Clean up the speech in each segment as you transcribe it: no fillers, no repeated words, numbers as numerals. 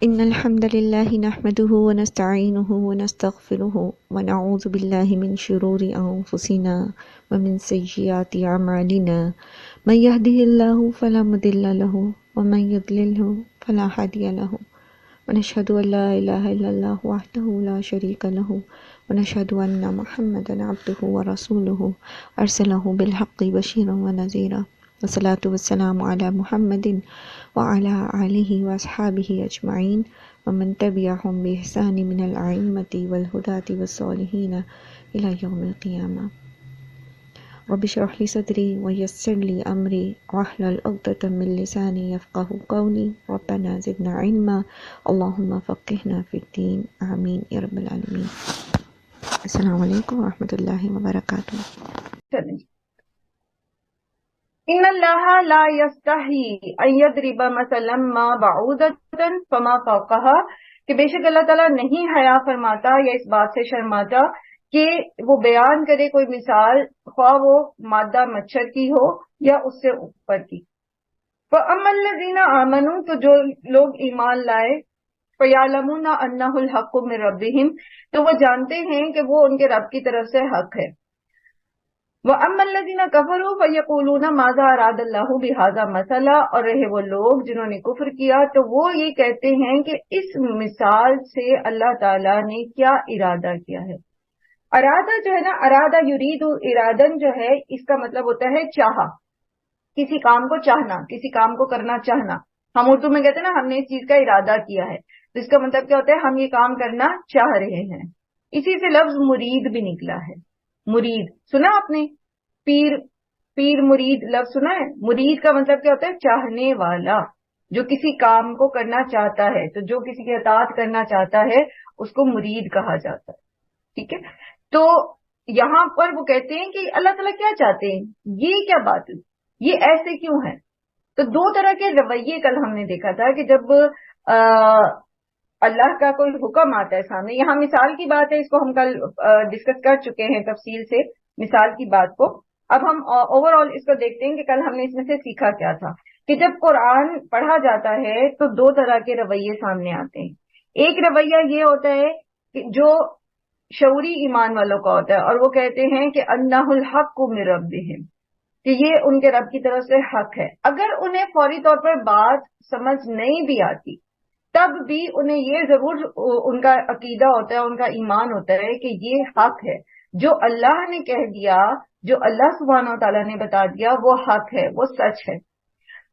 إن الحمد لله نحمده ونستعينه ونستغفره ونعوذ بالله من شرور أنفسنا ومن سيئات أعمالنا من يهده الله فلا مضل له ومن يضلله فلا هادي له ونشهد أن لا إله إلا الله وحده لا شريك له ونشهد أن محمدا عبده ورسوله أرسله بالحق بشيرا ونذيرا والصلاة والسلام على محمد وعلى آلہ وأصحابہ اجمعین ومن تبعهم بإحسان من الأئمة والهداة والصالحین إلى يوم القیامہ۔ رب اشرح لي صدری ويسر لي أمری واحلل عقدة من لسانی يفقهوا قولی ربنا زدنا علما اللهم فقهنا في الدین آمین یا رب العالمین۔ السلام علیکم ورحمۃ اللہ وبرکاتہ۔ ان اللہ لا یستحی ان یضرب مثلا ما بعوضۃ فما فوقها، کہ بے شک اللہ تعالیٰ نہیں حیا فرماتا یا اس بات سے شرماتا کہ وہ بیان کرے کوئی مثال، خواہ وہ مادہ مچھر کی ہو یا اس سے اوپر کی۔ فاما الذین آمنوا، تو جو لوگ ایمان لائے، فیعلمون انہ الحق من ربہم، تو وہ جانتے ہیں کہ وہ ان کے رب کی طرف سے حق ہے۔ وَأَمَّا الَّذِينَ كَفَرُوا فَيَقُولُونَ مَاذَا أَرَادَ اللَّهُ بِهَذَا مَثَلًا، اور رہے وہ لوگ جنہوں نے کفر کیا تو وہ یہ کہتے ہیں کہ اس مثال سے اللہ تعالیٰ نے کیا ارادہ کیا ہے۔ ارادہ جو ہے نا، ارادہ یرید ارادن جو ہے، اس کا مطلب ہوتا ہے چاہا، کسی کام کو چاہنا، کسی کام کو کرنا چاہنا۔ ہم اردو میں کہتے ہیں نا ہم نے اس چیز کا ارادہ کیا ہے، تو اس کا مطلب کیا ہوتا ہے؟ ہم یہ کام کرنا چاہ رہے ہیں۔ اسی سے لفظ مرید بھی نکلا ہے۔ مرید سنا آپ نے؟ پیر مرید لفظ سنا ہے؟ مرید کا مطلب کیا ہوتا ہے؟ چاہنے والا، جو کسی کام کو کرنا چاہتا ہے، تو جو کسی کی اطاعت کرنا چاہتا ہے اس کو مرید کہا جاتا ہے۔ ٹھیک ہے، تو یہاں پر وہ کہتے ہیں کہ اللہ تعالیٰ کیا چاہتے ہیں، یہ کیا بات ہے، یہ ایسے کیوں ہے؟ تو دو طرح کے رویے کل ہم نے دیکھا تھا کہ جب اللہ کا کوئی حکم آتا ہے سامنے، یہاں مثال کی بات ہے، اس کو ہم کل ڈسکس کر چکے ہیں تفصیل سے مثال کی بات کو۔ اب ہم اوور آل اس کو دیکھتے ہیں کہ کل ہم نے اس میں سے سیکھا کیا تھا، کہ جب قرآن پڑھا جاتا ہے تو دو طرح کے رویے سامنے آتے ہیں۔ ایک رویہ یہ ہوتا ہے کہ جو شعوری ایمان والوں کا ہوتا ہے، اور وہ کہتے ہیں کہ انہ الحق من ربہم، کہ یہ ان کے رب کی طرف سے حق ہے۔ اگر انہیں فوری طور پر بات سمجھ نہیں بھی آتی تب بھی انہیں یہ ضرور ان کا عقیدہ ہوتا ہے، ان کا ایمان ہوتا ہے کہ یہ حق ہے، جو اللہ نے کہہ دیا، جو اللہ سبحانہ و تعالیٰ نے بتا دیا وہ حق ہے، وہ سچ ہے۔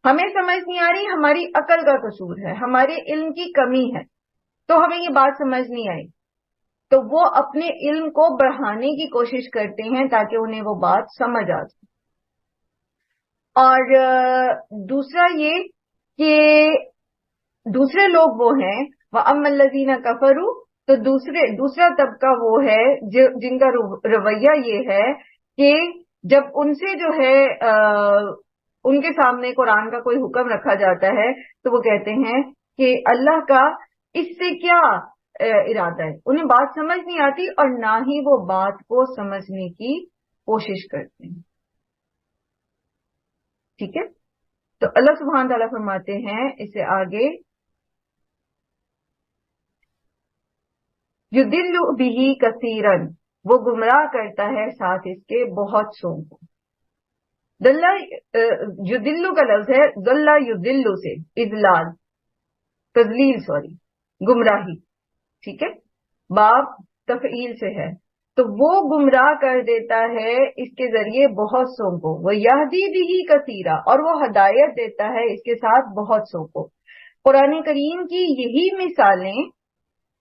ہمیں سمجھ نہیں آ رہی، ہماری عقل کا قصور ہے، ہمارے علم کی کمی ہے، تو ہمیں یہ بات سمجھ نہیں آئی، تو وہ اپنے علم کو بڑھانے کی کوشش کرتے ہیں تاکہ انہیں وہ بات سمجھ آ جائے۔ اور دوسرا یہ کہ دوسرے لوگ وہ ہیں وَأَمَّا الَّذِينَ كَفَرُوا، تو دوسرا طبقہ وہ ہے جن کا رویہ یہ ہے کہ جب ان سے جو ہے ان کے سامنے قرآن کا کوئی حکم رکھا جاتا ہے تو وہ کہتے ہیں کہ اللہ کا اس سے کیا ارادہ ہے۔ انہیں بات سمجھ نہیں آتی اور نہ ہی وہ بات کو سمجھنے کی کوشش کرتے ہیں۔ ٹھیک ہے، تو اللہ سبحانہ تعالیٰ فرماتے ہیں اس سے آگے یضل بہ کثیرا، وہ گمراہ کرتا ہے ساتھ اس کے بہت سو کو۔ یضل کا لفظ ہے ضل یضل سے، اضلال تضلیل گمراہی، ٹھیک ہے، باب تفعیل سے ہے، تو وہ گمراہ کر دیتا ہے اس کے ذریعے بہت سو کو، وہ یہدی بہ کثیرا، اور وہ ہدایت دیتا ہے اس کے ساتھ بہت سو کو۔ قرآن کریم کی یہی مثالیں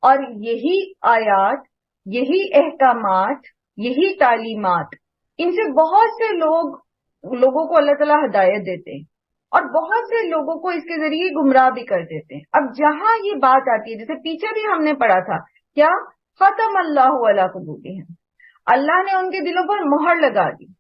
اور یہی آیات، یہی احکامات، یہی تعلیمات، ان سے بہت سے لوگوں کو اللہ تعالیٰ ہدایت دیتے ہیں اور بہت سے لوگوں کو اس کے ذریعے گمراہ بھی کر دیتے ہیں۔ اب جہاں یہ بات آتی ہے، جیسے پیچھے بھی ہم نے پڑھا تھا، کیا ختم اللہ علی قلوبہم، اللہ نے ان کے دلوں پر مہر لگا دی،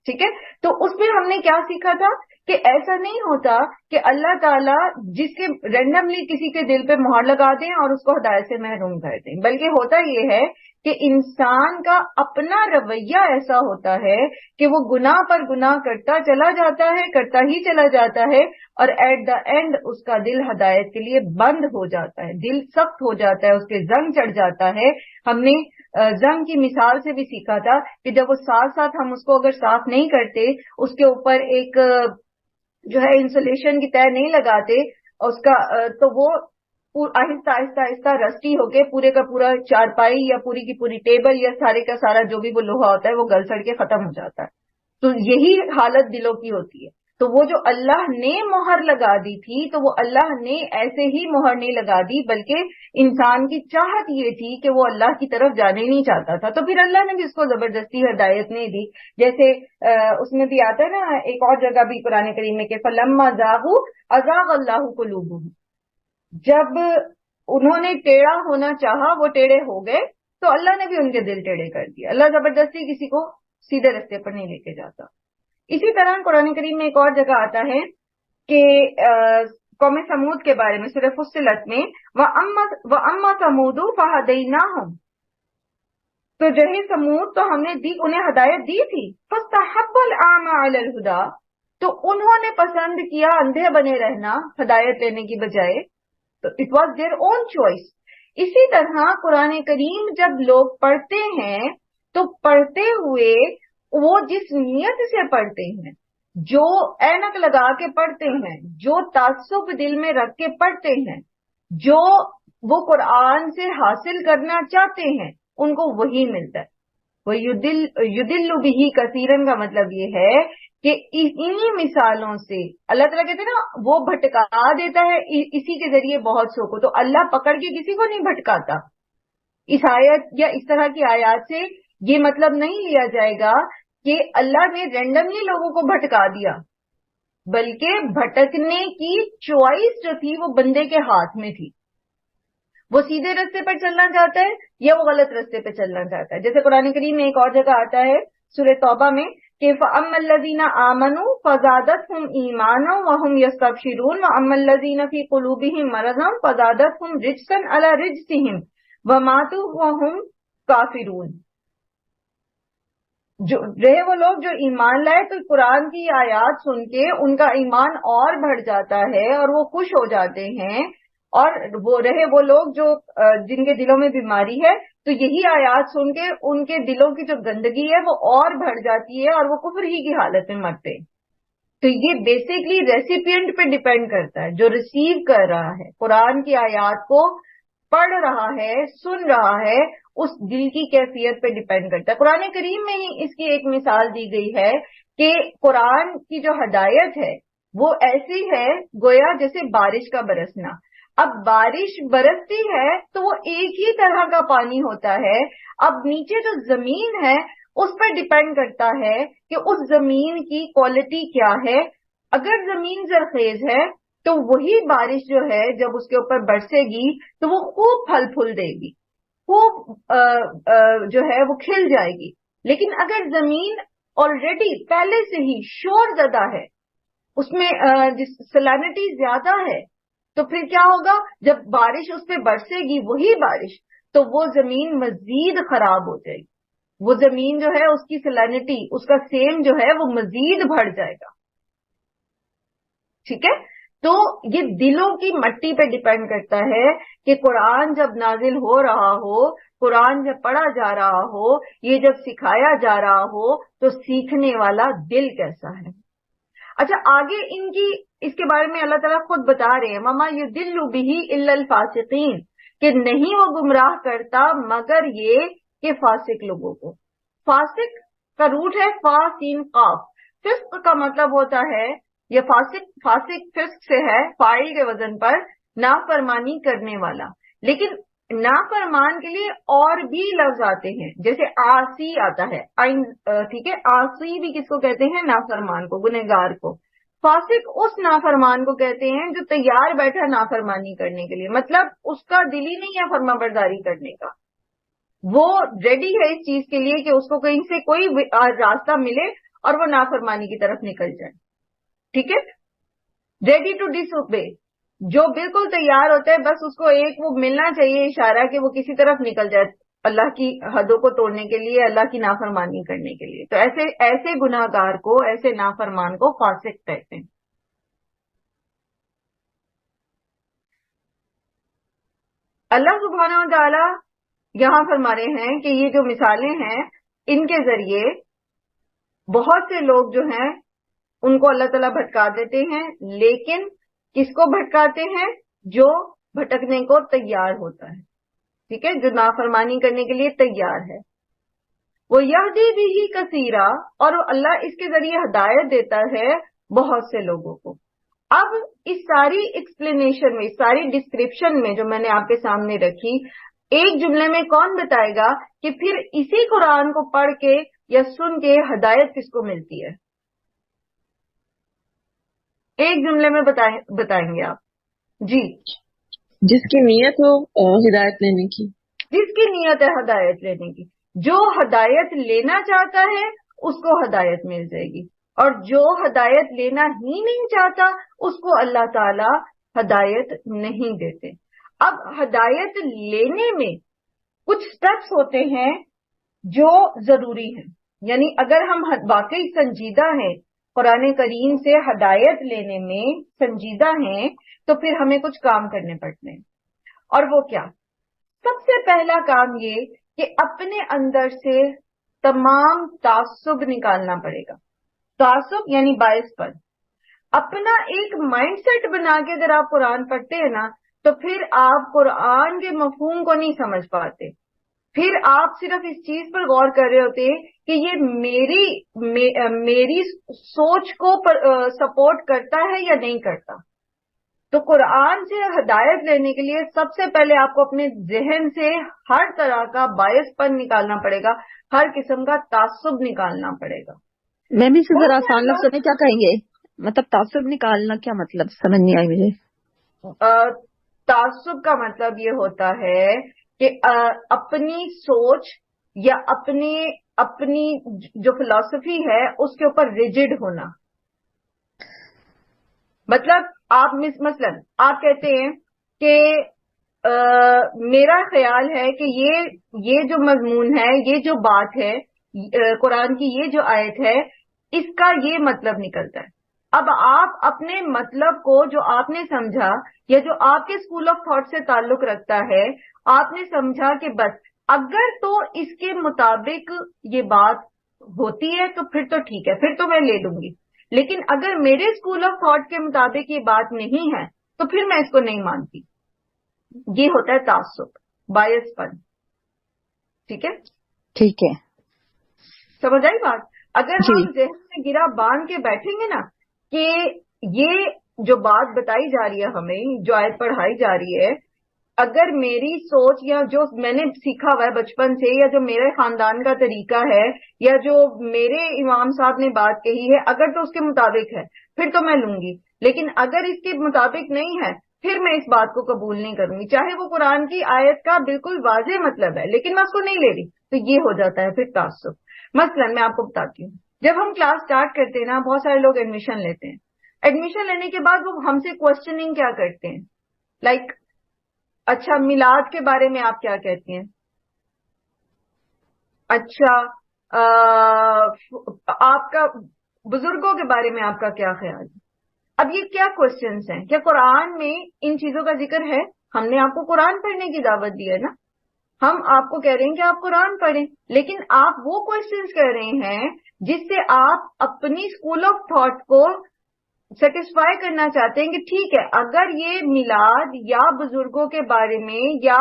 ٹھیک ہے، تو اس میں ہم نے کیا سیکھا تھا کہ ایسا نہیں ہوتا کہ اللہ تعالیٰ جس کے رینڈملی کسی کے دل پہ مہر لگا دیں اور اس کو ہدایت سے محروم کر دیں، بلکہ ہوتا یہ ہے کہ انسان کا اپنا رویہ ایسا ہوتا ہے کہ وہ گناہ پر گناہ کرتا چلا جاتا ہے، کرتا ہی چلا جاتا ہے، اور ایٹ دا اینڈ اس کا دل ہدایت کے لیے بند ہو جاتا ہے، دل سخت ہو جاتا ہے، اس کے زنگ چڑھ جاتا ہے. ہم نے زنگ کی مثال سے بھی سیکھا تھا کہ جب وہ ساتھ ساتھ ہم اس کو اگر صاف نہیں کرتے، اس کے اوپر ایک جو ہے انسولیشن کی تہ نہیں لگاتے اس کا، تو وہ آہستہ آہستہ آہستہ رسٹی ہو کے پورے کا پورا چارپائی یا پوری کی پوری ٹیبل یا سارے کا سارا جو بھی وہ لوہا ہوتا ہے وہ گل سڑ کے ختم ہو جاتا ہے. تو یہی حالت دلوں کی ہوتی ہے. تو وہ جو اللہ نے مہر لگا دی تھی، تو وہ اللہ نے ایسے ہی مہر نہیں لگا دی، بلکہ انسان کی چاہت یہ تھی کہ وہ اللہ کی طرف جانے نہیں چاہتا تھا، تو پھر اللہ نے بھی اس کو زبردستی ہدایت نہیں دی. جیسے اس میں بھی آتا ہے نا ایک اور جگہ بھی قرآن کریم میں کہ فَلَمَّا زَاغُوا أَزَاغَ اللَّهُ قُلُوبَهُمْ، جب انہوں نے ٹیڑھا ہونا چاہا وہ ٹیڑھے ہو گئے تو اللہ نے بھی ان کے دل ٹیڑھے کر دیے. اللہ زبردستی کسی کو سیدھے رستے پر نہیں لے کے جاتا. اسی طرح قرآن کریم میں ایک اور جگہ آتا ہے کہ قوم سمود کے بارے میں سورہ فصلت میں وَأَمَّا ثَمُودُ فَهَدَيْنَاهُمْ، تو رہے سمود تو ہم نے انہیں ہدایت دی تھی. فَاسْتَحَبُّوا الْأَعْمَى عَلَى الْهُدَى، تو انہوں نے پسند کیا اندھے بنے رہنا ہدایت لینے کی بجائے. تو it was their own choice. اسی طرح قرآن کریم جب لوگ پڑھتے ہیں تو پڑھتے ہوئے وہ جس نیت سے پڑھتے ہیں، جو اینک لگا کے پڑھتے ہیں، جو تعصب دل میں رکھ کے پڑھتے ہیں، جو وہ قرآن سے حاصل کرنا چاہتے ہیں، ان کو وہی ملتا ہے. وہ یدل بہ کثیرن کا مطلب یہ ہے کہ انہی مثالوں سے اللہ تعالیٰ کہتے ہیں نا وہ بھٹکا دیتا ہے اسی کے ذریعے بہت سو کو. تو اللہ پکڑ کے کسی کو نہیں بھٹکاتا. اس آیت یا اس طرح کی آیات سے یہ مطلب نہیں لیا جائے گا کہ اللہ نے رینڈملی لوگوں کو بھٹکا دیا، بلکہ بھٹکنے کی چوائس جو تھی وہ بندے کے ہاتھ میں تھی. وہ سیدھے رستے پر چلنا چاہتا ہے یا وہ غلط رستے پہ چلنا چاہتا ہے. جیسے قرآن کریم میں ایک اور جگہ آتا ہے سورہ توبہ میں کہ فَأَمَّا الَّذِينَ آمَنُوا فَزَادَتْهُمْ إِيمَانًا وَهُمْ يَسْتَبْشِرُونَ وَأَمَّا الَّذِينَ فِي قُلُوبِهِمْ مَرَضٌ فَزَادَتْهُمْ رِجْسًا عَلَى رِجْسِهِمْ وَمَاتُوا وَهُمْ كَافِرُونَ. جو رہے وہ لوگ جو ایمان لائے تو قرآن کی آیات سن کے ان کا ایمان اور بڑھ جاتا ہے اور وہ خوش ہو جاتے ہیں. اور وہ رہے وہ لوگ جو جن کے دلوں میں بیماری ہے تو یہی آیات سن کے ان کے دلوں کی جو گندگی ہے وہ اور بڑھ جاتی ہے اور وہ کفر ہی کی حالت میں مرتے. تو یہ بیسکلی ریسیپینٹ پہ ڈیپینڈ کرتا ہے، جو ریسیو کر رہا ہے قرآن کی آیات کو پڑھ رہا ہے سن رہا ہے، اس دل کی کیفیت پہ ڈیپینڈ کرتا ہے. قرآن کریم میں ہی اس کی ایک مثال دی گئی ہے کہ قرآن کی جو ہدایت ہے وہ ایسی ہے گویا جیسے بارش کا برسنا. اب بارش برستی ہے تو وہ ایک ہی طرح کا پانی ہوتا ہے. اب نیچے جو زمین ہے اس پر ڈیپینڈ کرتا ہے کہ اس زمین کی کوالٹی کیا ہے. اگر زمین زرخیز ہے تو وہی بارش جو ہے جب اس کے اوپر برسے گی تو وہ خوب پھل پھول دے گی، خوب جو ہے وہ کھل جائے گی. لیکن اگر زمین آلریڈی پہلے سے ہی شور زدہ ہے، اس میں سلینٹی زیادہ ہے، تو پھر کیا ہوگا جب بارش اس پہ برسے گی وہی بارش تو وہ زمین مزید خراب ہو جائے گی. وہ زمین جو ہے اس کی سلینٹی اس کا سیم جو ہے وہ مزید بڑھ جائے گا. ٹھیک ہے، تو یہ دلوں کی مٹی پہ ڈیپینڈ کرتا ہے کہ قرآن جب نازل ہو رہا ہو، قرآن جب پڑھا جا رہا ہو، یہ جب سکھایا جا رہا ہو تو سیکھنے والا دل کیسا ہے. اچھا آگے ان کی اس کے بارے میں اللہ تعالیٰ خود بتا رہے ہیں وَمَا يُضِلُّ بِهِ إِلَّا الْفَاسِقِينَ، کہ نہیں وہ گمراہ کرتا مگر یہ کہ فاسق لوگوں کو. فاسق کا روٹ ہے فا سین قاف. فسق کا مطلب ہوتا ہے یہ فاسق فسق سے ہے فاعل کے وزن پر نافرمانی کرنے والا. لیکن نافرمان کے لیے اور بھی لفظ آتے ہیں، جیسے آسی آتا ہے، ٹھیک ہے، آسی بھی کس کو کہتے ہیں؟ نافرمان کو، گنہگار کو. فاسق اس نافرمان کو کہتے ہیں جو تیار بیٹھا نافرمانی کرنے کے لیے، مطلب اس کا دل ہی نہیں ہے فرما برداری کرنے کا، وہ ریڈی ہے اس چیز کے لیے کہ اس کو کہیں سے کوئی راستہ ملے اور وہ نافرمانی کی طرف نکل جائے. ٹھیک ہے، ریڈی ٹو ڈس اوبے، جو بالکل تیار ہوتا ہے، بس اس کو ایک وہ ملنا چاہیے اشارہ کہ وہ کسی طرف نکل جائے. اللہ کی حدوں کو توڑنے کے لیے، اللہ کی نافرمانی کرنے کے لیے. تو ایسے گناہ گار کو، ایسے نافرمان کو فاسق کہتے ہیں. اللہ سبحانہ و تعالی یہاں فرما رہے ہیں کہ یہ جو مثالیں ہیں ان کے ذریعے بہت سے لوگ جو ہیں ان کو اللہ تعالیٰ بھٹکا دیتے ہیں. لیکن کس کو بھٹکاتے ہیں؟ جو بھٹکنے کو تیار ہوتا ہے. ٹھیک ہے، جو نافرمانی کرنے کے لیے تیار ہے. وہ یہدی بہ کثیرا، اور اللہ اس کے ذریعے ہدایت دیتا ہے بہت سے لوگوں کو. اب اس ساری ایکسپلینیشن میں، اس ساری ڈسکرپشن میں جو میں نے آپ کے سامنے رکھی، ایک جملے میں کون بتائے گا کہ پھر اسی قرآن کو پڑھ کے یا سن کے ہدایت کس کو ملتی ہے؟ ایک جملے میں بتائیں گے آپ. جی، جس کی نیت ہو ہدایت لینے کی. جس کی نیت ہے ہدایت لینے کی. جو ہدایت لینا چاہتا ہے اس کو ہدایت مل جائے گی، اور جو ہدایت لینا ہی نہیں چاہتا اس کو اللہ تعالی ہدایت نہیں دیتے. اب ہدایت لینے میں کچھ سٹیپس ہوتے ہیں جو ضروری ہیں. یعنی اگر ہم واقعی سنجیدہ ہیں، قرآن کریم سے ہدایت لینے میں سنجیدہ ہیں، تو پھر ہمیں کچھ کام کرنے پڑتے ہیں. اور وہ کیا؟ سب سے پہلا کام یہ کہ اپنے اندر سے تمام تعصب نکالنا پڑے گا. تعصب یعنی باعث پر. اپنا ایک مائنڈ سیٹ بنا کے اگر آپ قرآن پڑھتے ہیں نا، تو پھر آپ قرآن کے مفہوم کو نہیں سمجھ پاتے. پھر آپ صرف اس چیز پر غور کر رہے ہوتے ہیں کہ یہ میری سوچ کو سپورٹ کرتا ہے یا نہیں کرتا. تو قرآن سے ہدایت لینے کے لیے سب سے پہلے آپ کو اپنے ذہن سے ہر طرح کا باعث پن نکالنا پڑے گا، ہر قسم کا تعصب نکالنا پڑے گا. میں بھی ذرا آسان لفظ میں کیا کہیں گے، مطلب تعصب نکالنا کیا مطلب سمجھ نہیں آئی مجھے. تعصب کا مطلب یہ ہوتا ہے کہ اپنی سوچ یا اپنی جو فلسفی ہے اس کے اوپر ریجڈ ہونا. مطلب آپ مثلا آپ کہتے ہیں کہ میرا خیال ہے کہ یہ جو مضمون ہے، یہ جو بات ہے قرآن کی، یہ جو آیت ہے، اس کا یہ مطلب نکلتا ہے. اب آپ اپنے مطلب کو جو آپ نے سمجھا یا جو آپ کے اسکول آف تھاٹ سے تعلق رکھتا ہے، آپ نے سمجھا کہ بس اگر تو اس کے مطابق یہ بات ہوتی ہے تو پھر تو ٹھیک ہے، پھر تو میں لے لوں گی. لیکن اگر میرے اسکول آف تھاٹ کے مطابق یہ بات نہیں ہے تو پھر میں اس کو نہیں مانتی. یہ ہوتا ہے تعصب، باعث پن. ٹھیک ہے، ٹھیک ہے، سمجھ آئی بات؟ اگر ہم ذہن میں گرا باندھ کے بیٹھیں گے نا کہ یہ جو بات بتائی جا رہی ہے، ہمیں جو آیت پڑھائی جا رہی ہے، اگر میری سوچ یا جو میں نے سیکھا ہوا ہے بچپن سے، یا جو میرے خاندان کا طریقہ ہے، یا جو میرے امام صاحب نے بات کہی ہے، اگر تو اس کے مطابق ہے پھر تو میں لوں گی. لیکن اگر اس کے مطابق نہیں ہے پھر میں اس بات کو قبول نہیں کروں گی، چاہے وہ قرآن کی آیت کا بالکل واضح مطلب ہے، لیکن میں اس کو نہیں لے رہی. تو یہ ہو جاتا ہے پھر تعصب. مثلا میں آپ کو بتاتی ہوں، جب ہم کلاس سٹارٹ کرتے ہیں نا، بہت سارے لوگ ایڈمیشن لیتے ہیں. ایڈمیشن لینے کے بعد وہ ہم سے کوشچننگ کیا کرتے ہیں، لائک اچھا میلاد کے بارے میں آپ کیا کہتے ہیں؟ اچھا آپ کا بزرگوں کے بارے میں آپ کا کیا خیال ہے؟ اب یہ کیا کوشچنس ہیں؟ کیا قرآن میں ان چیزوں کا ذکر ہے؟ ہم نے آپ کو قرآن پڑھنے کی دعوت دی ہے نا، ہم آپ کو کہہ رہے ہیں کہ آپ قرآن پڑھیں، لیکن آپ وہ کوشچنس کر رہے ہیں جس سے آپ اپنی اسکول آف تھاٹ کو سیٹسفائی کرنا چاہتے ہیں کہ ٹھیک ہے، اگر یہ میلاد یا بزرگوں کے بارے میں یا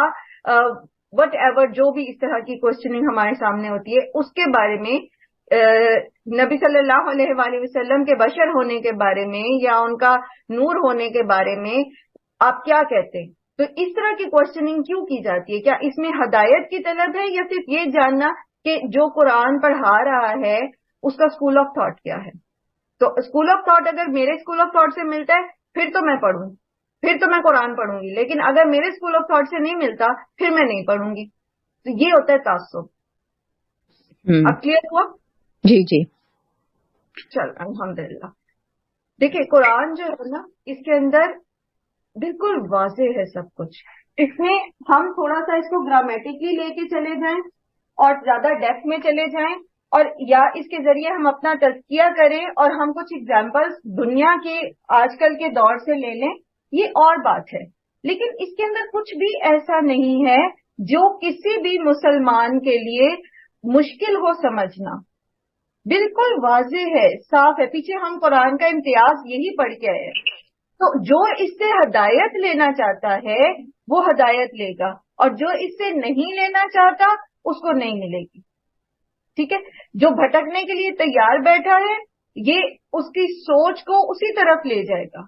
وٹ ایور جو بھی اس طرح کی کوشچننگ ہمارے سامنے ہوتی ہے اس کے بارے میں، نبی صلی اللہ علیہ وآلہ وسلم کے بشر ہونے کے بارے میں یا ان کا نور ہونے کے بارے میں آپ کیا کہتے ہیں؟ تو اس طرح کی کوشچننگ کیوں کی جاتی ہے؟ کیا اس میں ہدایت کی طلب ہے یا صرف یہ جاننا کہ جو قرآن پڑھا رہا ہے اس کا اسکول آف تھاٹ کیا ہے؟ تو اسکول آف تھاٹ اگر میرے اسکول آف تھاٹ سے ملتا ہے پھر تو میں پڑھوں، پھر تو میں قرآن پڑھوں گی. لیکن اگر میرے اسکول آف تھاٹ سے نہیں ملتا پھر میں نہیں پڑھوں گی. تو یہ ہوتا ہے تعصب. اب کلیئر ہوا؟ جی جی. چل الحمدللہ. دیکھیں قرآن جو ہے نا، اس کے اندر بالکل واضح ہے سب کچھ. اس میں ہم تھوڑا سا اس کو گرامیٹکلی لے کے چلے جائیں اور زیادہ ڈیپتھ میں چلے جائیں اور یا اس کے ذریعے ہم اپنا تزکیہ کریں اور ہم کچھ ایگزامپلس دنیا کے آج کل کے دور سے لے لیں، یہ اور بات ہے. لیکن اس کے اندر کچھ بھی ایسا نہیں ہے جو کسی بھی مسلمان کے لیے مشکل ہو سمجھنا. بالکل واضح ہے، صاف ہے. پیچھے ہم قرآن کا امتیاز یہی پڑھ کے آئے. تو جو اس سے ہدایت لینا چاہتا ہے وہ ہدایت لے گا، اور جو اس سے نہیں لینا چاہتا اس کو نہیں ملے گی. ٹھیک ہے، جو بھٹکنے کے لیے تیار بیٹھا ہے یہ اس کی سوچ کو اسی طرف لے جائے گا.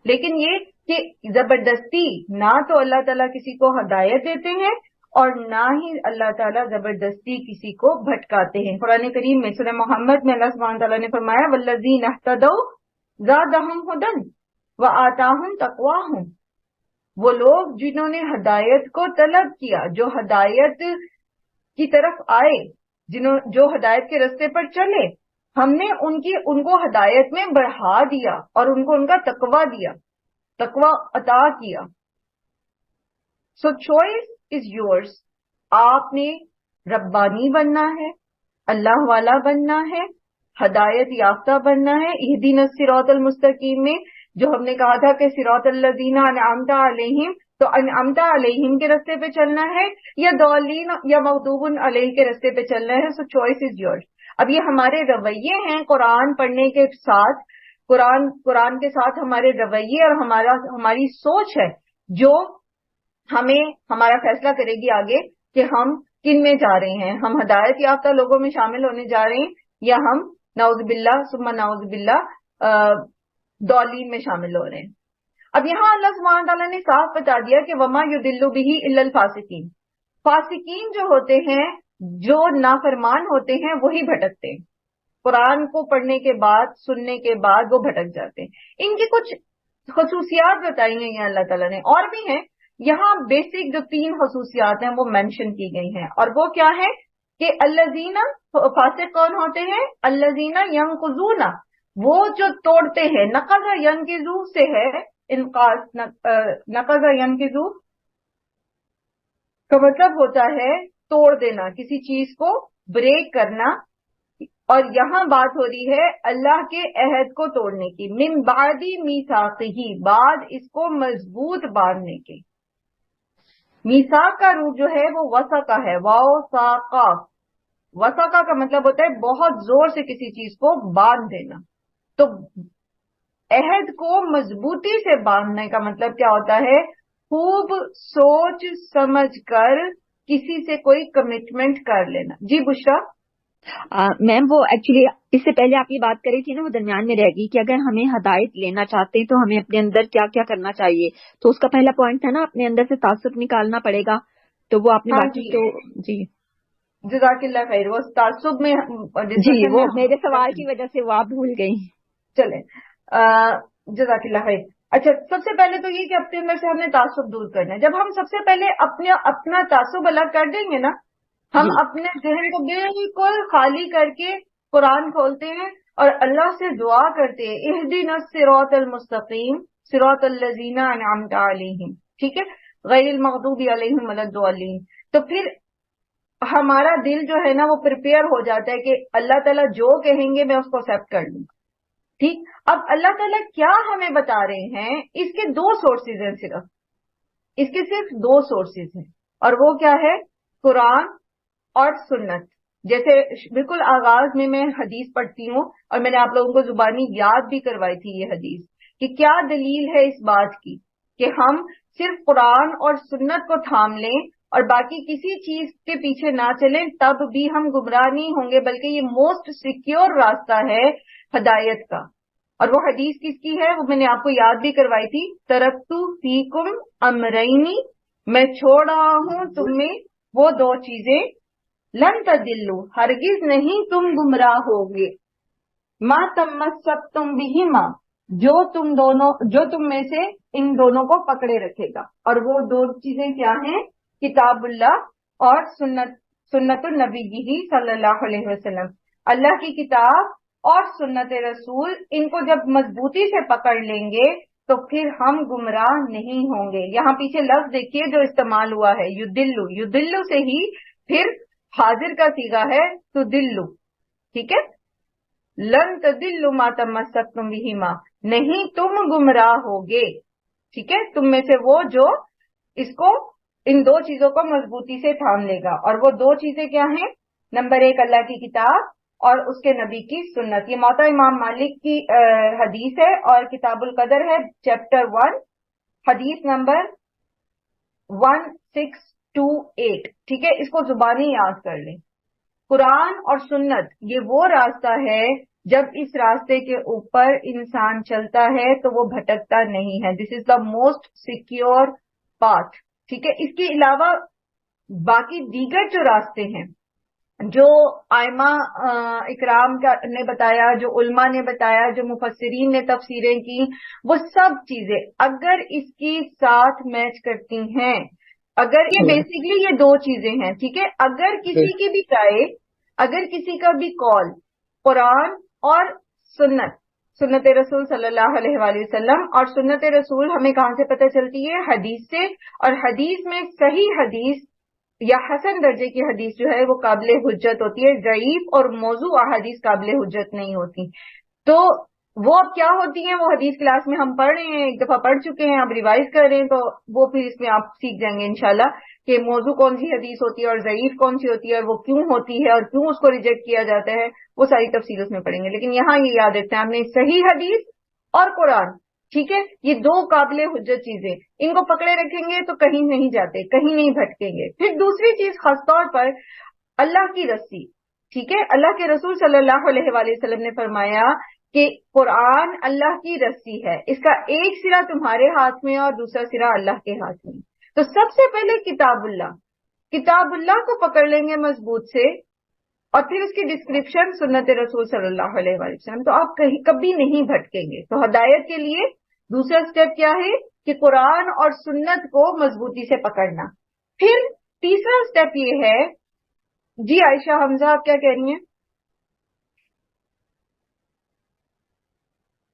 لیکن یہ کہ زبردستی نہ تو اللہ تعالیٰ کسی کو ہدایت دیتے ہیں اور نہ ہی اللہ تعالیٰ زبردستی کسی کو بھٹکاتے ہیں. قرآن کریم میں سورہ محمد میں اللہ سبحانہ تعالیٰ نے فرمایا والذین اہتدوا زادہم ہدی وآتاہم تقواہم. وہ لوگ جنہوں نے ہدایت کو طلب کیا، جو ہدایت کی طرف آئے، جو ہدایت کے رستے پر چلے، ہم نے ان کو ہدایت میں بڑھا دیا اور ان کو ان کا تقوی دیا، تقوی عطا کیا. سو چوائس از یورس. آپ نے ربانی بننا ہے، اللہ والا بننا ہے، ہدایت یافتہ بننا ہے. اہدنا الصراط المستقیم میں جو ہم نے کہا تھا کہ صراط الذین انعمت علیہم، تو انعمت علیہم کے رستے پہ چلنا ہے یا ضالین یا مغضوب علیہ کے رستے پہ چلنا ہے. سو چوائس از یورس. اب یہ ہمارے رویے ہیں قرآن پڑھنے کے ساتھ، قرآن کے ساتھ ہمارے رویے اور ہماری سوچ ہے جو ہمیں ہمارا فیصلہ کرے گی آگے کہ ہم کن میں جا رہے ہیں. ہم ہدایت یافتہ لوگوں میں شامل ہونے جا رہے ہیں یا ہم نعوذ باللہ ثم نعوذ باللہ ضالین میں شامل ہو رہے ہیں. اب یہاں اللہ سبحانہ تعالیٰ نے صاف بتا دیا کہ وما یضل بہ الا الفاسقین. فاسقین جو ہوتے ہیں، جو نافرمان ہوتے ہیں، وہی بھٹکتے ہیں. قرآن کو پڑھنے کے بعد، سننے کے بعد وہ بھٹک جاتے ہیں. ان کی کچھ خصوصیات بتائی ہیں یہ اللہ تعالیٰ نے، اور بھی ہیں. یہاں بیسک جو 3 خصوصیات ہیں وہ مینشن کی گئی ہیں، اور وہ کیا ہے کہ الذین، فاسق کون ہوتے ہیں؟ الذین ینقضون، وہ جو توڑتے ہیں. نقض ینقضو سے ہے انقاذ. نقض ینقضو کا مطلب ہوتا ہے توڑ دینا، کسی چیز کو بریک کرنا. اور یہاں بات ہو رہی ہے اللہ کے عہد کو توڑنے کی. من بعد میثاقہ، بعد اس کو مضبوط باندھنے کے. میثاق کا روٹ جو ہے وہ وثقہ ہے، واو ساقہ. وثقہ کا مطلب ہوتا ہے بہت زور سے کسی چیز کو باندھ دینا. تو عہد کو مضبوطی سے باندھنے کا مطلب کیا ہوتا ہے؟ خوب سوچ سمجھ کر کسی سے کوئی کمٹمنٹ کر لینا. جی بشرا. میم وہ ایکچولی اس سے پہلے آپ یہ بات کری تھی نا، وہ درمیان میں رہ گئی کہ اگر ہمیں ہدایت لینا چاہتے ہیں تو ہمیں اپنے اندر کیا کیا کرنا چاہیے. تو اس کا پہلا پوائنٹ تھا نا اپنے اندر سے تعصب نکالنا پڑے گا. تو وہ آپ نے بات کی. تو جی جزاک اللہ خیر. وہ تعصب میں جی وہ میرے سوال کی وجہ سے وہ آپ بھول گئی. چلیں جزاک اللہ خیر. اچھا، سب سے پہلے تو یہ کہ اپنے اندر سے ہم نے تعصب دور کرنا ہے. جب ہم سب سے پہلے اپنا تعصب الگ کر دیں گے نا، ہم اپنے ذہن کو بالکل خالی کر کے قرآن کھولتے ہیں اور اللہ سے دعا کرتے ہیں اہدنا الصراط المستقیم صراط الذین انعمت علیہم. ٹھیک ہے، غیر المغضوب علیہم ولا الضالین. تو پھر ہمارا دل جو ہے نا وہ پریپیئر ہو جاتا ہے کہ اللہ تعالیٰ جو کہیں گے میں اس کو ایکسپٹ کر لوں. ٹھیک. اب اللہ تعالیٰ کیا ہمیں بتا رہے ہیں؟ اس کے 2 سورسز ہیں، اس کے صرف 2 سورسز ہیں، اور وہ کیا ہے؟ قرآن اور سنت. جیسے بالکل آغاز میں حدیث پڑھتی ہوں اور میں نے آپ لوگوں کو زبانی یاد بھی کروائی تھی یہ حدیث کہ کیا دلیل ہے اس بات کی کہ ہم صرف قرآن اور سنت کو تھام لیں اور باقی کسی چیز کے پیچھے نہ چلیں، تب بھی ہم گمراہ نہیں ہوں گے، بلکہ یہ موسٹ سیکیور راستہ ہے ہدایت کا. اور وہ حدیث کس کی ہے؟ وہ میں نے آپ کو یاد بھی کروائی تھی. ترکتو فیکم امرینی، میں چھوڑ رہا ہوں تم میں وہ 2 چیزیں، لن تضلوا، ہرگز نہیں تم گمراہ ہوگے، ما تمسکتم بہما، جو تم میں سے ان دونوں کو پکڑے رکھے گا. اور وہ 2 چیزیں کیا ہیں؟ کتاب اللہ اور سنت النبی صلی اللہ علیہ وسلم. اللہ کی کتاب اور سنت رسول، ان کو جب مضبوطی سے پکڑ لیں گے تو پھر ہم گمراہ نہیں ہوں گے. یہاں پیچھے لفظ دیکھیے جو استعمال ہوا ہے، یدلو. یدلو سے ہی پھر حاضر کا صیغہ ہے تدلو. ٹھیک ہے، لن تدلوا ما تمسکتم بہما، نہیں تم گمراہ ہوگے. ٹھیک ہے، تم میں سے وہ جو اس کو، ان دو چیزوں کو مضبوطی سے تھام لے گا. اور وہ دو چیزیں کیا ہیں؟ نمبر ایک اللہ کی کتاب اور اس کے نبی کی سنت. یہ موطا امام مالک کی حدیث ہے اور کتاب القدر ہے چیپٹر 1 حدیث نمبر 1628. ٹھیک ہے، اس کو زبانی یاد کر لیں. قرآن اور سنت یہ وہ راستہ ہے، جب اس راستے کے اوپر انسان چلتا ہے تو وہ بھٹکتا نہیں ہے. دس از دا موسٹ سیکیور پاتھ. ٹھیک ہے، اس کے علاوہ باقی دیگر جو راستے ہیں، جو آئمہ اکرام نے بتایا، جو علماء نے بتایا، جو مفسرین نے تفسیریں کی، وہ سب چیزیں اگر اس کی ساتھ میچ کرتی ہیں، اگر یہ بیسیکلی یہ دو چیزیں ہیں. ٹھیک ہے، اگر کسی کی بھی رائے، اگر کسی کا بھی قول قرآن اور سنت رسول صلی اللہ علیہ وآلہ وسلم، اور سنت رسول ہمیں کہاں سے پتہ چلتی ہے؟ حدیث سے. اور حدیث میں صحیح حدیث یا حسن درجے کی حدیث جو ہے وہ قابل حجت ہوتی ہے. ضعیف اور موضوع احادیث قابل حجت نہیں ہوتی. تو وہ اب کیا ہوتی ہیں؟ وہ حدیث کلاس میں ہم پڑھ رہے ہیں، ایک دفعہ پڑھ چکے ہیں، اب ریوائز کر رہے ہیں، تو وہ پھر اس میں آپ سیکھ جائیں گے انشاءاللہ کہ موضوع کون سی حدیث ہوتی ہے اور ضعیف کون سی ہوتی ہے اور وہ کیوں ہوتی ہے اور کیوں اس کو ریجیکٹ کیا جاتا ہے. وہ ساری تفصیل اس میں پڑھیں گے. لیکن یہاں یہ یاد رکھتے ہیں ہم نے صحیح حدیث اور قرآن. ٹھیک ہے، یہ دو قابل حجت چیزیں، ان کو پکڑے رکھیں گے تو کہیں نہیں جاتے، کہیں نہیں بھٹکیں گے. پھر دوسری چیز خاص طور پر اللہ کی رسی. ٹھیک ہے، اللہ کے رسول صلی اللہ علیہ وآلہ وسلم نے فرمایا کہ قرآن اللہ کی رسی ہے، اس کا ایک سرا تمہارے ہاتھ میں اور دوسرا سرا اللہ کے ہاتھ میں. تو سب سے پہلے کتاب اللہ کو پکڑ لیں گے مضبوط سے، اور پھر اس کی ڈسکرپشن سنت رسول صلی اللہ علیہ وآلہ وسلم، تو آپ کبھی نہیں بھٹکیں گے. تو ہدایت کے لیے دوسرا سٹیپ کیا ہے کہ قرآن اور سنت کو مضبوطی سے پکڑنا. پھر تیسرا سٹیپ یہ ہے، جی عائشہ حمزہ آپ کیا کہہ رہی ہیں؟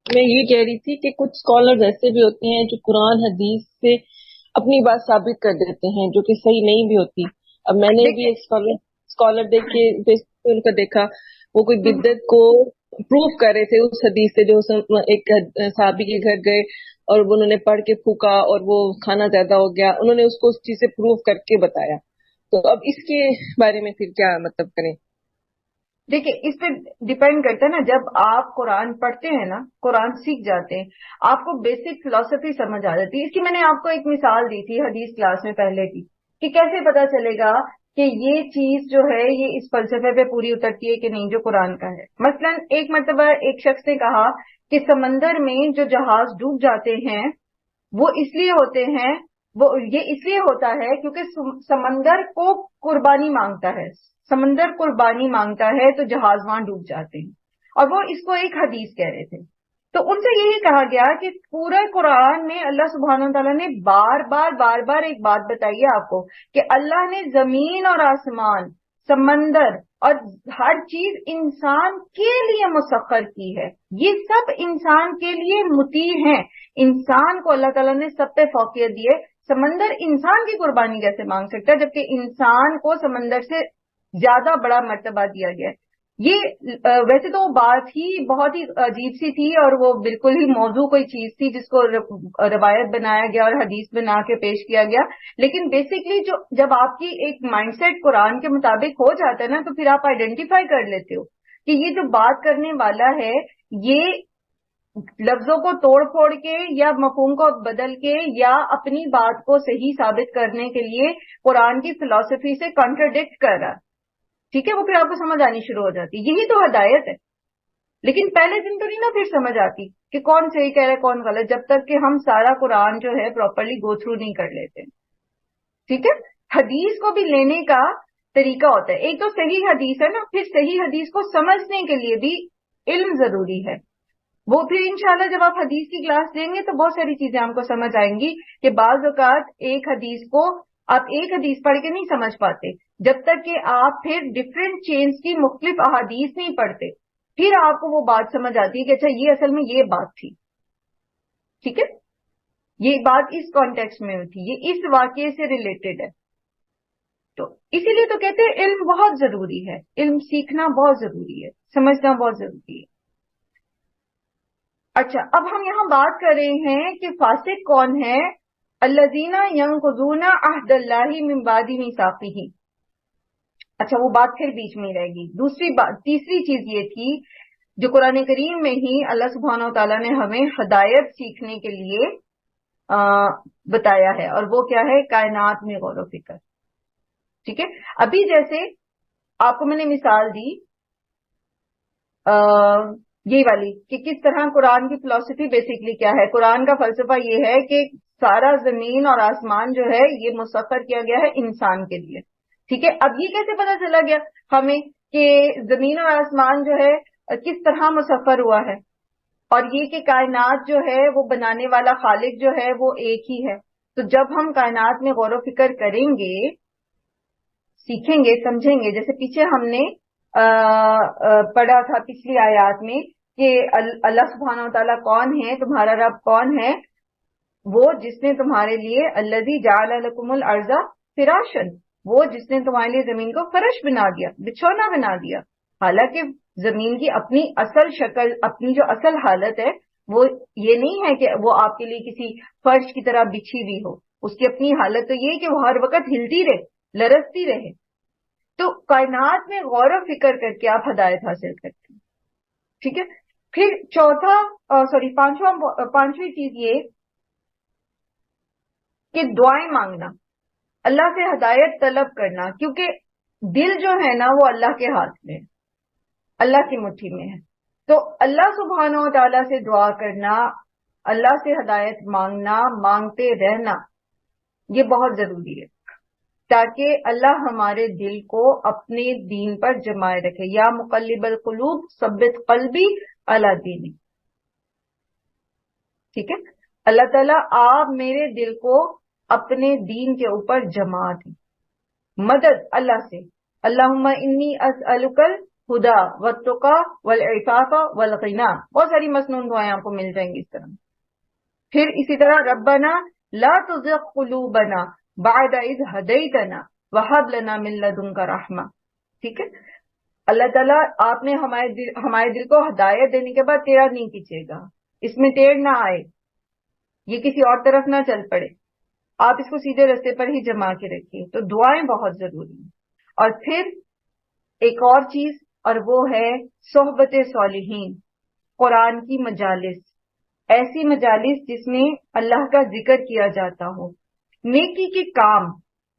میں یہ کہہ رہی تھی کہ کچھ اسکالرز ایسے بھی ہوتے ہیں جو قرآن حدیث سے اپنی بات ثابت کر دیتے ہیں جو کہ صحیح نہیں بھی ہوتی. اب میں نے بھی ایک اسکالر دیکھ کے ان کا دیکھا، وہ کوئی بدعت کو پروف کر رہے تھے اس حدیث سے، جو ایک صحابی کے گھر گئے اور انہوں نے پڑھ کے پھونکا اور وہ کھانا زیادہ ہو گیا، انہوں نے اس کو اس چیز سے پروف کر کے بتایا. تو اب اس کے بارے میں پھر کیا مطلب کریں؟ دیکھیں، اس پہ ڈیپینڈ کرتا ہے نا. جب آپ قرآن پڑھتے ہیں نا، قرآن سیکھ جاتے ہیں، آپ کو بیسک فلسفی سمجھ آ جاتی ہے. اس کی میں نے آپ کو ایک مثال دی تھی حدیث کلاس میں پہلے کی، کہ کیسے پتا چلے گا کہ یہ چیز جو ہے یہ اس فلسفے پہ پوری اترتی ہے کہ نہیں جو قرآن کا ہے. مثلا ایک مرتبہ ایک شخص نے کہا کہ سمندر میں جو جہاز ڈوب جاتے ہیں وہ اس لیے ہوتے ہیں، یہ اس لیے ہوتا ہے کیونکہ سمندر کو قربانی مانگتا ہے. سمندر قربانی مانگتا ہے تو جہاز وہاں ڈوب جاتے ہیں. اور وہ اس کو ایک حدیث کہہ رہے تھے. تو ان سے یہی کہا گیا کہ پورے قرآن میں اللہ سبحانہ وتعالیٰ نے بار بار ایک بات بتائی ہے آپ کو کہ اللہ نے زمین اور آسمان، سمندر اور ہر چیز انسان کے لیے مسخر کی ہے. یہ سب انسان کے لیے مطیع ہیں. انسان کو اللہ تعالیٰ نے سب پہ فوقیت دی ہے. سمندر انسان کی قربانی کیسے مانگ سکتا ہے جبکہ انسان کو سمندر سے زیادہ بڑا مرتبہ دیا گیا ہے. یہ ویسے تو وہ بات ہی بہت ہی عجیب سی تھی اور وہ بالکل ہی موضوع کوئی چیز تھی جس کو روایت بنایا گیا اور حدیث بنا کے پیش کیا گیا. لیکن بیسکلی جب آپ کی ایک مائنڈ سیٹ قرآن کے مطابق ہو جاتا ہے نا تو پھر آپ آئیڈینٹیفائی کر لیتے ہو کہ یہ جو بات کرنے والا ہے یہ لفظوں کو توڑ پھوڑ کے یا مفہوم کو بدل کے یا اپنی بات کو صحیح ثابت کرنے کے لیے قرآن کی فلسفی سے کانٹراڈکٹ کر رہا. ٹھیک ہے، وہ پھر آپ کو سمجھ آنی شروع ہو جاتی. یہی تو ہدایت ہے. لیکن پہلے دن تو نہیں نا پھر سمجھ آتی کہ کون صحیح کہہ رہا ہے کون غلط، جب تک کہ ہم سارا قرآن جو ہے پراپرلی گو تھرو نہیں کر لیتے. ٹھیک ہے، حدیث کو بھی لینے کا طریقہ ہوتا ہے. ایک تو صحیح حدیث ہے نا، پھر صحیح حدیث کو سمجھنے کے لیے بھی علم ضروری ہے. وہ پھر انشاءاللہ جب آپ حدیث کی کلاس لیں گے تو بہت ساری چیزیں آپ کو سمجھ آئیں گی کہ بعض اوقات ایک حدیث کو آپ ایک حدیث پڑھ کے نہیں سمجھ پاتے جب تک کہ آپ پھر ڈفرینٹ چینز کی مختلف احادیث نہیں پڑھتے. پھر آپ کو وہ بات سمجھ آتی ہے کہ اچھا یہ اصل میں یہ بات تھی. ٹھیک ہے، یہ بات اس کانٹیکسٹ میں ہوتی ہے، یہ اس واقعے سے ریلیٹڈ ہے. تو اسی لیے تو کہتے ہیں علم بہت ضروری ہے، علم سیکھنا بہت ضروری ہے، سمجھنا بہت ضروری ہے. اچھا، اب ہم یہاں بات کر رہے ہیں کہ فاسق کون ہے. الذین ینقضون عہد اللہ من بعد میثاقہ. اچھا، وہ بات پھر بیچ میں رہ گئی. تیسری چیز یہ تھی جو قرآن کریم میں ہی اللہ سبحانہ و تعالیٰ نے ہمیں ہدایت سیکھنے کے لیے بتایا ہے، اور وہ کیا ہے؟ کائنات میں غور و فکر. ٹھیک ہے، ابھی جیسے آپ کو میں نے مثال دی یہ والی کہ کس طرح قرآن کی فلسفی بیسیکلی کیا ہے. قرآن کا فلسفہ یہ ہے کہ سارا زمین اور آسمان جو ہے یہ مسخر کیا گیا ہے انسان کے لیے. ٹھیک ہے، اب یہ کیسے پتا چلا گیا ہمیں کہ زمین اور آسمان جو ہے کس طرح مسخر ہوا ہے، اور یہ کہ کائنات جو ہے وہ بنانے والا خالق جو ہے وہ ایک ہی ہے. تو جب ہم کائنات میں غور و فکر کریں گے، سیکھیں گے، سمجھیں گے، جیسے پیچھے ہم نے پڑھا تھا پچھلی آیات میں کہ اللہ سبحانہ و تعالیٰ کون ہے، تمہارا رب کون ہے؟ وہ جس نے تمہارے لیے الذی جعل لکم الارض فراشا، وہ جس نے تمہارے لیے زمین کو فرش بنا دیا، بچھونا بنا دیا. حالانکہ زمین کی اپنی اصل شکل، اپنی جو اصل حالت ہے وہ یہ نہیں ہے کہ وہ آپ کے لیے کسی فرش کی طرح بچھی ہوئی ہو. اس کی اپنی حالت تو یہ ہے کہ وہ ہر وقت ہلتی رہے، لرزتی رہے. تو کائنات میں غور و فکر کر کے آپ ہدایت حاصل کرتے ہیں. ٹھیک ہے، پھر پانچویں چیز یہ کہ دعائیں مانگنا، اللہ سے ہدایت طلب کرنا، کیونکہ دل جو ہے نا وہ اللہ کے ہاتھ میں ہے، اللہ کی مٹھی میں ہے. تو اللہ سبحانہ و تعالیٰ سے دعا کرنا، اللہ سے ہدایت مانگنا، مانگتے رہنا، یہ بہت ضروری ہے تاکہ اللہ ہمارے دل کو اپنے دین پر جمائے رکھے. یا مقلب القلوب ثبت قلبی علی دینک. ٹھیک ہے، اللہ تعالیٰ آپ میرے دل کو اپنے دین کے اوپر جما دیں. مدد اللہ سے، اللہم انی اسألک الہدی والتقی والعفاف والغنی. بہت ساری مسنون دعائیں آپ کو مل جائیں گی اس طرح. پھر اسی طرح ربنا لا تزغ قلوبنا بعد اذ ہدیتنا وہب لنا من لدنک رحمہ. ٹھیک ہے، اللہ تعالیٰ آپ نے ہمارے دل کو ہدایت دینے کے بعد ٹیڑھا نہیں کھینچے گا، اس میں ٹیڑھ نہ آئے، یہ کسی اور طرف نہ چل پڑے، آپ اس کو سیدھے رستے پر ہی جما کے رکھیے. تو دعائیں بہت ضروری ہیں. اور پھر ایک اور چیز، اور وہ ہے صحبت صالحین، قرآن کی مجالس، ایسی مجالس جس میں اللہ کا ذکر کیا جاتا ہو. نیکی کے کام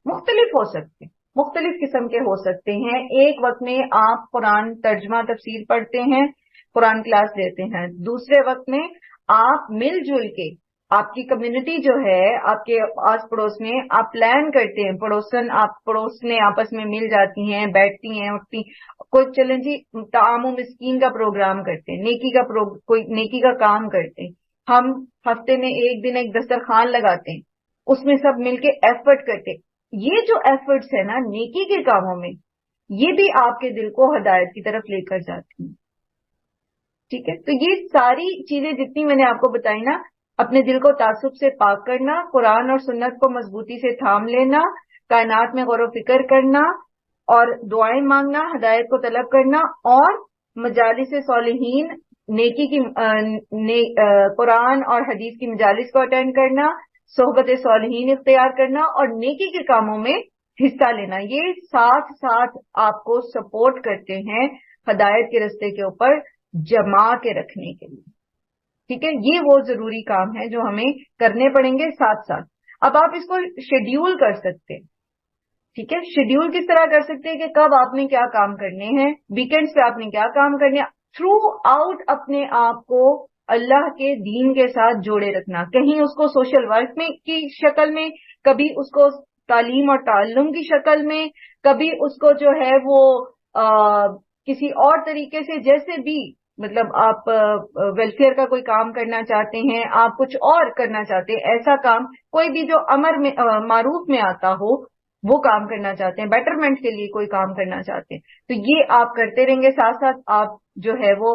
مختلف ہو سکتے ہیں، مختلف قسم کے ہو سکتے ہیں. ایک وقت میں آپ قرآن ترجمہ تفسیر پڑھتے ہیں، قرآن کلاس لیتے ہیں. دوسرے وقت میں آپ مل جل کے، آپ کی کمیونٹی جو ہے آپ کے آس پڑوس میں، آپ پلان کرتے ہیں، پڑوسنے آپس میں مل جاتی ہیں، بیٹھتی ہیں، اٹھتی، کوئی چلیں جی طعام و مسکین کا پروگرام کرتے ہیں، کوئی نیکی کا کام کرتے ہیں. ہم ہفتے میں ایک دن ایک دسترخوان لگاتے ہیں، اس میں سب مل کے ایفرٹ کرتے. یہ جو ایفرٹس ہے نا نیکی کے کاموں میں، یہ بھی آپ کے دل کو ہدایت کی طرف لے کر جاتی ہیں. ٹھیک ہے، تو یہ ساری چیزیں جتنی میں نے آپ کو بتائی نا، اپنے دل کو تعصب سے پاک کرنا، قرآن اور سنت کو مضبوطی سے تھام لینا، کائنات میں غور و فکر کرنا، اور دعائیں مانگنا، ہدایت کو طلب کرنا، اور مجالس صالحین، نیکی کی قرآن اور حدیث کی مجالس کو اٹینڈ کرنا، صحبت صالحین اختیار کرنا، اور نیکی کے کاموں میں حصہ لینا. یہ ساتھ ساتھ آپ کو سپورٹ کرتے ہیں ہدایت کے رستے کے اوپر جما کے رکھنے کے لیے. ٹھیک ہے، یہ وہ ضروری کام ہے جو ہمیں کرنے پڑیں گے ساتھ ساتھ. اب آپ اس کو شیڈیول کر سکتے ہیں. ٹھیک ہے، شیڈیول کس طرح کر سکتے ہیں کہ کب آپ نے کیا کام کرنے ہیں، ویکینڈز پہ آپ نے کیا کام کرنے ہیں. تھرو آؤٹ اپنے آپ کو اللہ کے دین کے ساتھ جوڑے رکھنا، کہیں اس کو سوشل ورک میں کی شکل میں، کبھی اس کو تعلیم اور تعلم کی شکل میں، کبھی اس کو جو ہے وہ کسی اور طریقے سے، جیسے بھی مطلب آپ ویلفیئر کا کوئی کام کرنا چاہتے ہیں، آپ کچھ اور کرنا چاہتے ہیں، ایسا کام کوئی بھی جو امر میں معروف میں آتا ہو وہ کام کرنا چاہتے ہیں، بیٹرمنٹ کے لیے کوئی کام کرنا چاہتے ہیں، تو یہ آپ کرتے رہیں گے. ساتھ ساتھ آپ جو ہے وہ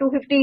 250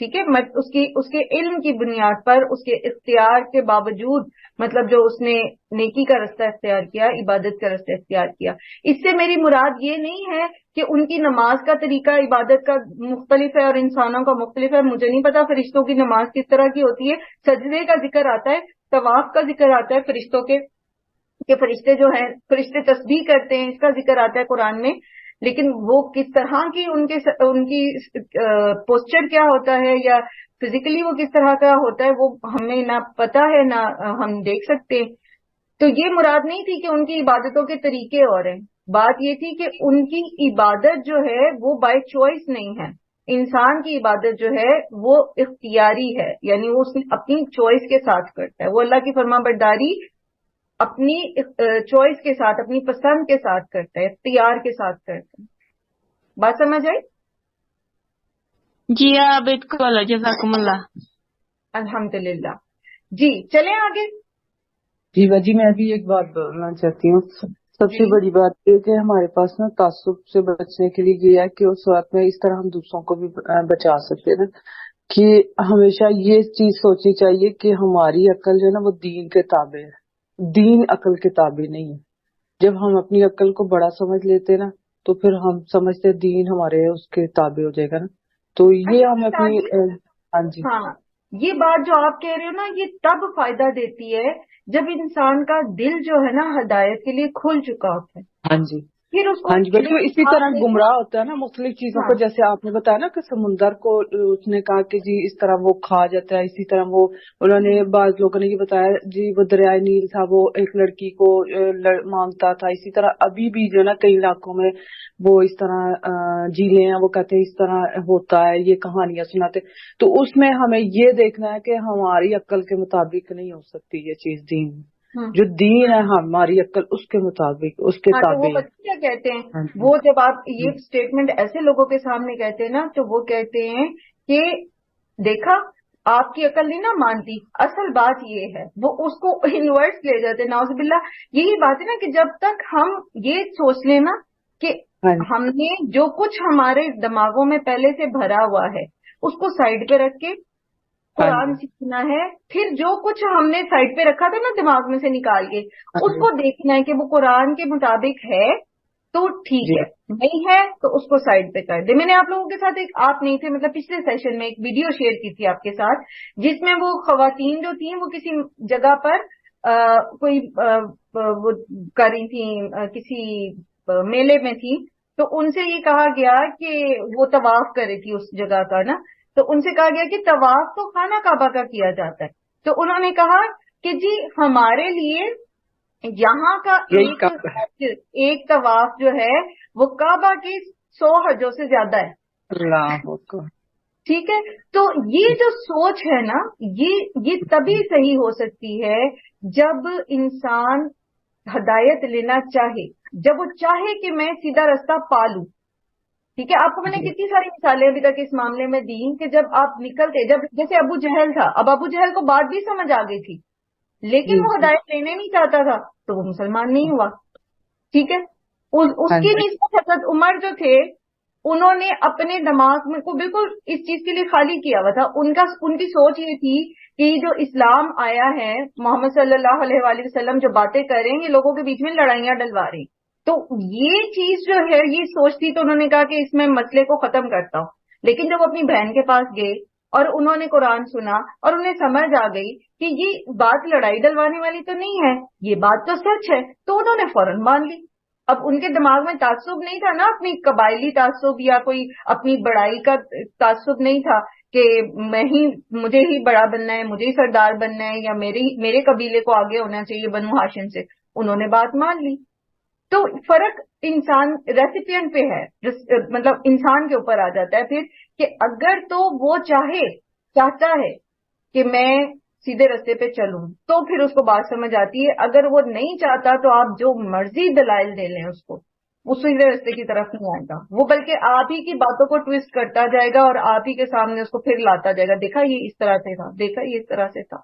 ٹھیک ہے، اس کے علم کی بنیاد پر، اس کے اختیار کے باوجود، مطلب جو اس نے نیکی کا رستہ اختیار کیا، عبادت کا رستہ اختیار کیا. اس سے میری مراد یہ نہیں ہے کہ ان کی نماز کا طریقہ عبادت کا مختلف ہے اور انسانوں کا مختلف ہے. مجھے نہیں پتا فرشتوں کی نماز کس طرح کی ہوتی ہے. سجدے کا ذکر آتا ہے، طواف کا ذکر آتا ہے فرشتوں کے، کہ فرشتے جو ہیں فرشتے تسبیح کرتے ہیں، اس کا ذکر آتا ہے قرآن میں. لیکن وہ کس طرح کی ان کی پوسچر کیا ہوتا ہے یا فزیکلی وہ کس طرح کا ہوتا ہے، وہ ہمیں نہ پتا ہے نہ ہم دیکھ سکتے. تو یہ مراد نہیں تھی کہ ان کی عبادتوں کے طریقے اور ہیں. بات یہ تھی کہ ان کی عبادت جو ہے وہ بائی چوائس نہیں ہے. انسان کی عبادت جو ہے وہ اختیاری ہے، یعنی وہ اپنی چوائس کے ساتھ کرتا ہے. وہ اللہ کی فرما برداری اپنی چوائس کے ساتھ، اپنی پسند کے ساتھ کرتا ہے، اختیار کے ساتھ کرتا ہے. بات سمجھ آئی؟ جی ہاں بالکل، جزاکم اللہ. الحمدللہ. جی چلیں آگے. جی باجی میں بھی ایک بات بولنا چاہتی ہوں. سب سے بڑی بات یہ کہ ہمارے پاس نا تعصب سے بچنے کے لیے یہ ہے کہ اس وقت میں اس طرح ہم دوسروں کو بھی بچا سکتے ہیں کہ ہمیشہ یہ چیز سوچنی چاہیے کہ ہماری عقل جو ہے نا وہ دین کے تابع ہے، دین عقل کے تابع نہیں ہے. جب ہم اپنی عقل کو بڑا سمجھ لیتے نا تو پھر ہم سمجھتے دین ہمارے اس کے تابع ہو جائے گا نا. تو یہ ہم اپنی ہاں جی ہاں یہ بات جو آپ کہہ رہے ہو نا، یہ تب فائدہ دیتی ہے جب انسان کا دل جو ہے نا ہدایت کے لیے کھل چکا ہوتا ہے. ہاں جی پھر اس کو ہاں جی بلکہ اسی طرح گمراہ ہوتا ہے نا مختلف چیزوں کو. جیسے آپ نے بتایا نا کہ سمندر کو اس نے کہا کہ جی اس طرح وہ کھا جاتا ہے، اسی طرح وہ انہوں نے بعض لوگوں نے یہ بتایا جی وہ دریائے نیل تھا، وہ ایک لڑکی کو مانگتا تھا. اسی طرح ابھی بھی جو ہے نا کئی علاقوں میں وہ اس طرح جیلیں ہیں، وہ کہتے ہیں اس طرح ہوتا ہے، یہ کہانیاں سناتے. تو اس میں ہمیں یہ دیکھنا ہے کہ ہماری عقل کے مطابق نہیں ہو سکتی یہ چیز. دین جو دین ہے ہماری عقل اس کے مطابق اس کے تو وہ تابع. کیا کہتے ہیں، وہ جب آپ یہ اسٹیٹمنٹ ایسے لوگوں کے سامنے کہتے ہیں نا تو وہ کہتے ہیں کہ دیکھا آپ کی عقل نہیں نہ مانتی، اصل بات یہ ہے. وہ اس کو انورس لے جاتے ہیں. نعوذ باللہ. یہی بات ہے نا کہ جب تک ہم یہ سوچ لیں نا کہ ہم نے جو کچھ ہمارے دماغوں میں پہلے سے بھرا ہوا ہے اس کو سائڈ پہ رکھ کے قرآن سیکھنا ہے. پھر جو کچھ ہم نے سائڈ پہ رکھا تھا نا دماغ میں سے نکال کے اس کو دیکھنا ہے کہ وہ قرآن کے مطابق ہے تو ٹھیک ہے، نہیں ہے تو اس کو سائڈ پہ کر دے. میں نے آپ لوگوں کے ساتھ آپ نہیں تھے مطلب پچھلے سیشن میں ایک ویڈیو شیئر کی تھی آپ کے ساتھ، جس میں وہ خواتین جو تھیں وہ کسی جگہ پر کوئی وہ کر رہی تھیں، کسی میلے میں تھی. تو ان سے یہ کہا گیا کہ وہ طواف کر رہی تھی اس جگہ کا نا، تو ان سے کہا گیا کہ طواف تو خانہ کعبہ کا کیا جاتا ہے. تو انہوں نے کہا کہ جی ہمارے لیے یہاں کا ایک طواف جو ہے وہ کعبہ کی 100 حجوں سے زیادہ ہے. اللہ اکبر. ٹھیک ہے، تو یہ جو سوچ ہے نا یہ تبھی صحیح ہو سکتی ہے جب انسان ہدایت لینا چاہے، جب وہ چاہے کہ میں سیدھا رستہ پالوں. ٹھیک ہے، آپ کو میں نے کتنی ساری مثالیں ابھی تک اس معاملے میں دی کہ جب آپ نکلتے، جب جیسے ابو جہل تھا، اب ابو جہل کو بات بھی سمجھ آ گئی تھی لیکن وہ ہدایت لینے نہیں چاہتا تھا تو وہ مسلمان نہیں ہوا. ٹھیک ہے، اس کی نسبت حضرت عمر جو تھے انہوں نے اپنے دماغ میں کو بالکل اس چیز کے لیے خالی کیا ہوا تھا. ان کی سوچ یہ تھی کہ جو اسلام آیا ہے، محمد صلی اللہ علیہ وآلہ وسلم جو باتیں کر رہے ہیں یہ لوگوں کے بیچ میں لڑائیاں ڈلوا رہے ہیں. تو یہ چیز جو ہے یہ سوچ تھی تو انہوں نے کہا کہ اس میں مسئلے کو ختم کرتا ہوں. لیکن جب اپنی بہن کے پاس گئے اور انہوں نے قرآن سنا اور انہیں سمجھ آ گئی کہ یہ بات لڑائی ڈلوانے والی تو نہیں ہے، یہ بات تو سچ ہے، تو انہوں نے فوراً مان لی. اب ان کے دماغ میں تعصب نہیں تھا نا، اپنی قبائلی تعصب یا کوئی اپنی بڑائی کا تعصب نہیں تھا کہ مجھے ہی بڑا بننا ہے، مجھے ہی سردار بننا ہے یا میرے قبیلے کو آگے ہونا چاہیے بنو ہاشم سے. انہوں نے بات مان لی. تو فرق انسان ریسیپینٹ پہ ہے، مطلب انسان کے اوپر آ جاتا ہے پھر کہ اگر تو وہ چاہتا ہے کہ میں سیدھے رستے پہ چلوں تو پھر اس کو بات سمجھ آتی ہے. اگر وہ نہیں چاہتا تو آپ جو مرضی دلائل دے لیں اس کو، وہ سیدھے رستے کی طرف نہیں آئے گا. وہ بلکہ آپ ہی کی باتوں کو ٹویسٹ کرتا جائے گا اور آپ ہی کے سامنے اس کو پھر لاتا جائے گا، دیکھا یہ اس طرح سے تھا، دیکھا یہ اس طرح سے تھا.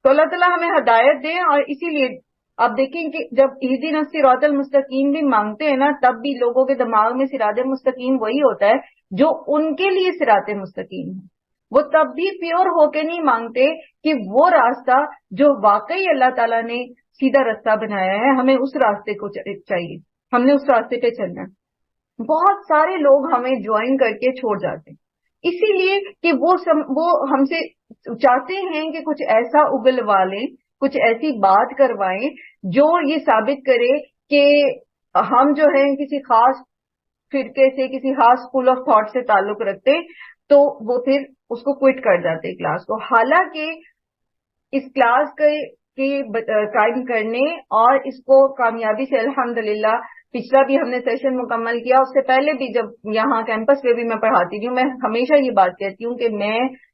تو اللہ تعالیٰ ہمیں ہدایت دیں. اور اسی لیے آپ دیکھیں کہ جب اہدنا الصراط المستقیم بھی مانگتے ہیں نا تب بھی لوگوں کے دماغ میں صراط مستقیم وہی ہوتا ہے جو ان کے لیے صراط مستقیم ہے. وہ تب بھی پیور ہو کے نہیں مانگتے کہ وہ راستہ جو واقعی اللہ تعالیٰ نے سیدھا راستہ بنایا ہے ہمیں اس راستے کو چاہیے, ہم نے اس راستے پہ چلنا ہے. بہت سارے لوگ ہمیں جوائن کر کے چھوڑ جاتے ہیں اسی لیے کہ وہ ہم سے چاہتے ہیں کہ کچھ ایسا اگلوا لیں, کچھ ایسی بات کروائیں جو یہ ثابت کرے کہ ہم جو ہیں کسی خاص فرقے سے, کسی خاص اسکول آف تھاٹ سے تعلق رکھتے, تو وہ پھر اس کو کوئٹ کر جاتے کلاس کو. حالانکہ اس کلاس کے قائم کرنے اور اس کو کامیابی سے الحمدللہ پچھلا بھی ہم نے سیشن مکمل کیا, اس سے پہلے بھی جب یہاں کیمپس پہ بھی میں پڑھاتی تھی, میں ہمیشہ یہ بات کہتی ہوں کہ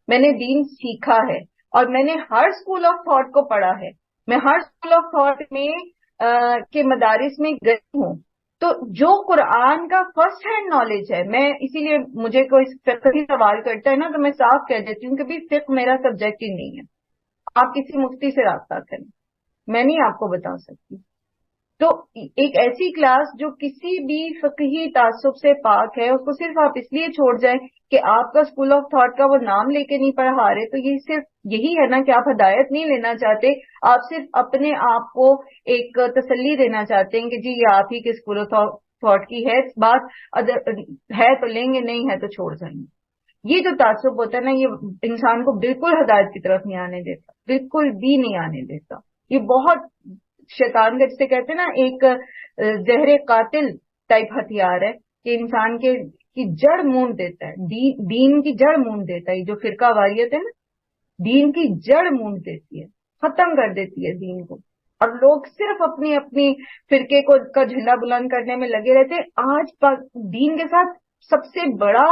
میں نے دین سیکھا ہے اور میں نے ہر اسکول آف تھاٹ کو پڑھا ہے, میں ہر اسکول آف تھاٹ میں کے مدارس میں گئی ہوں. تو جو قرآن کا فرسٹ ہینڈ نالج ہے, میں اسی لیے مجھے کوئی فقہی سوال کرتا ہے نا تو میں صاف کہہ دیتی ہوں کہ بھی فقہ میرا سبجیکٹ ہی نہیں ہے, آپ کسی مفتی سے رابطہ کریں, میں نہیں آپ کو بتا سکتی. تو ایک ایسی کلاس جو کسی بھی فقہی تعصب سے پاک ہے, اس کو صرف آپ اس لیے چھوڑ جائیں کہ آپ کا اسکول آف تھاٹ کا وہ نام لے کے نہیں پڑھا رہے, تو یہ صرف یہی ہے نا کہ آپ ہدایت نہیں لینا چاہتے, آپ صرف اپنے آپ کو ایک تسلی دینا چاہتے ہیں کہ جی یہ آپ ہی کے اسکول آف تھاٹ کی ہے بات, ہے تو لیں گے, نہیں ہے تو چھوڑ جائیں گے. یہ جو تعصب ہوتا ہے نا, یہ انسان کو بالکل ہدایت کی طرف نہیں آنے دیتا, بالکل بھی نہیں آنے دیتا. یہ بہت شیطان کا جسے کہتے ہیں نا ایک زہر قاتل ٹائپ ہتھیار ہے کہ انسان کی جڑ مونڈ دیتا ہے, دین کی جڑ مونڈ دیتا ہے. یہ جو فرقہ واریت ہے نا, دین کی جڑ مونڈ دیتی ہے, ختم کر دیتی ہے دین کو, اور لوگ صرف اپنی فرقے کا جھنڈا بلند کرنے میں لگے رہتے. آج دین کے ساتھ سب سے بڑا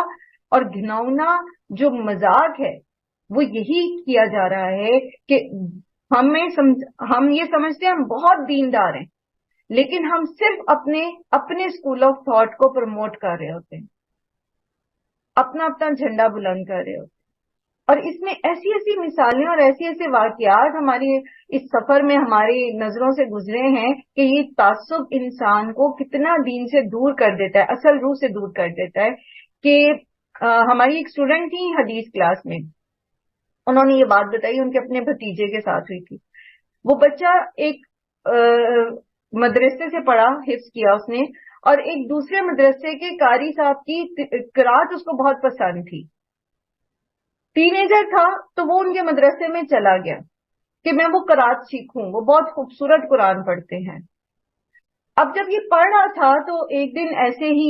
اور گھناؤنا جو مذاق ہے وہ یہی کیا جا رہا ہے کہ ہم یہ سمجھتے ہیں ہم بہت دیندار ہیں, لیکن ہم صرف اپنے اسکول آف تھاٹ کو پروموٹ کر رہے ہوتے ہیں, اپنا جھنڈا بلند کر رہے ہوتے ہیں. اور اس میں ایسی ایسی مثالیں اور ایسے ایسے واقعات ہماری اس سفر میں ہماری نظروں سے گزرے ہیں کہ یہ تعصب انسان کو کتنا دین سے دور کر دیتا ہے, اصل روح سے دور کر دیتا ہے. کہ ہماری ایک اسٹوڈنٹ تھی حدیث کلاس میں, انہوں نے یہ بات بتائی, ان کے اپنے بھتیجے کے ساتھ ہوئی تھی. وہ بچہ ایک مدرسے سے پڑھا, حفظ کیا اس نے, اور ایک دوسرے مدرسے کے قاری صاحب کی قرات اس کو بہت پسند تھی. ٹین ایجر تھا تو وہ ان کے مدرسے میں چلا گیا کہ میں وہ قرات سیکھوں, وہ بہت خوبصورت قرآن پڑھتے ہیں. اب جب یہ پڑھ رہا تھا تو ایک دن ایسے ہی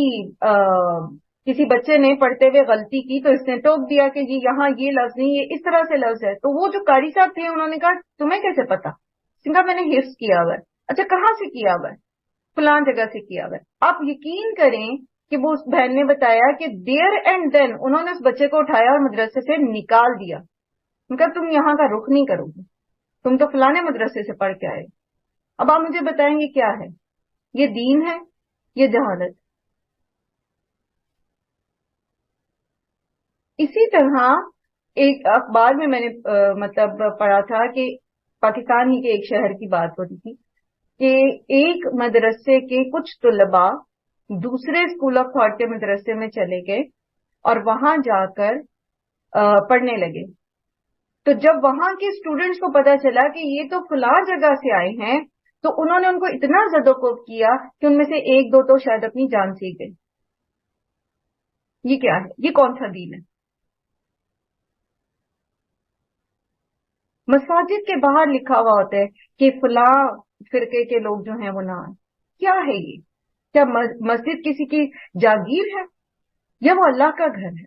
کسی بچے نے پڑھتے ہوئے غلطی کی, تو اس نے ٹوک دیا کہ جی یہاں یہ لفظ نہیں, یہ اس طرح سے لفظ ہے. تو وہ جو قاری صاحب تھے انہوں نے کہا تمہیں کیسے پتا؟ اس نے کہا میں نے حفظ کیا ہوا ہے. اچھا کہاں سے کیا ہوا ہے؟ فلان جگہ سے کیا ہوا ہے. آپ یقین کریں کہ وہ اس بہن نے بتایا کہ دیر اینڈ دین انہوں نے اس بچے کو اٹھایا اور مدرسے سے نکال دیا. ان کا تم یہاں کا رخ نہیں کرو گے, تم تو فلانے مدرسے سے پڑھ کے آئے. اب آپ مجھے بتائیں گے کیا ہے یہ, دین ہے یہ جہالت؟ اسی طرح ایک اخبار میں نے مطلب پڑھا تھا کہ پاکستان ہی کے ایک شہر کی بات ہوتی تھی کہ ایک مدرسے کے کچھ طلباء دوسرے اسکول آف تھاٹ کے مدرسے میں چلے گئے اور وہاں جا کر پڑھنے لگے. تو جب وہاں کے اسٹوڈینٹس کو پتا چلا کہ یہ تو فلاں جگہ سے آئے ہیں, تو انہوں نے ان کو اتنا زدوکوب کیا کہ ان میں سے ایک دو تو شاید اپنی جان سی گئی. یہ کیا ہے؟ یہ کون سا دین ہے؟ مساجد کے باہر لکھا ہوا ہوتا ہے کہ فلاں فرقے کے لوگ جو ہیں وہ نہ آئیں. کیا ہے یہ؟ کیا مسجد کسی کی جاگیر ہے یا وہ اللہ کا گھر ہے؟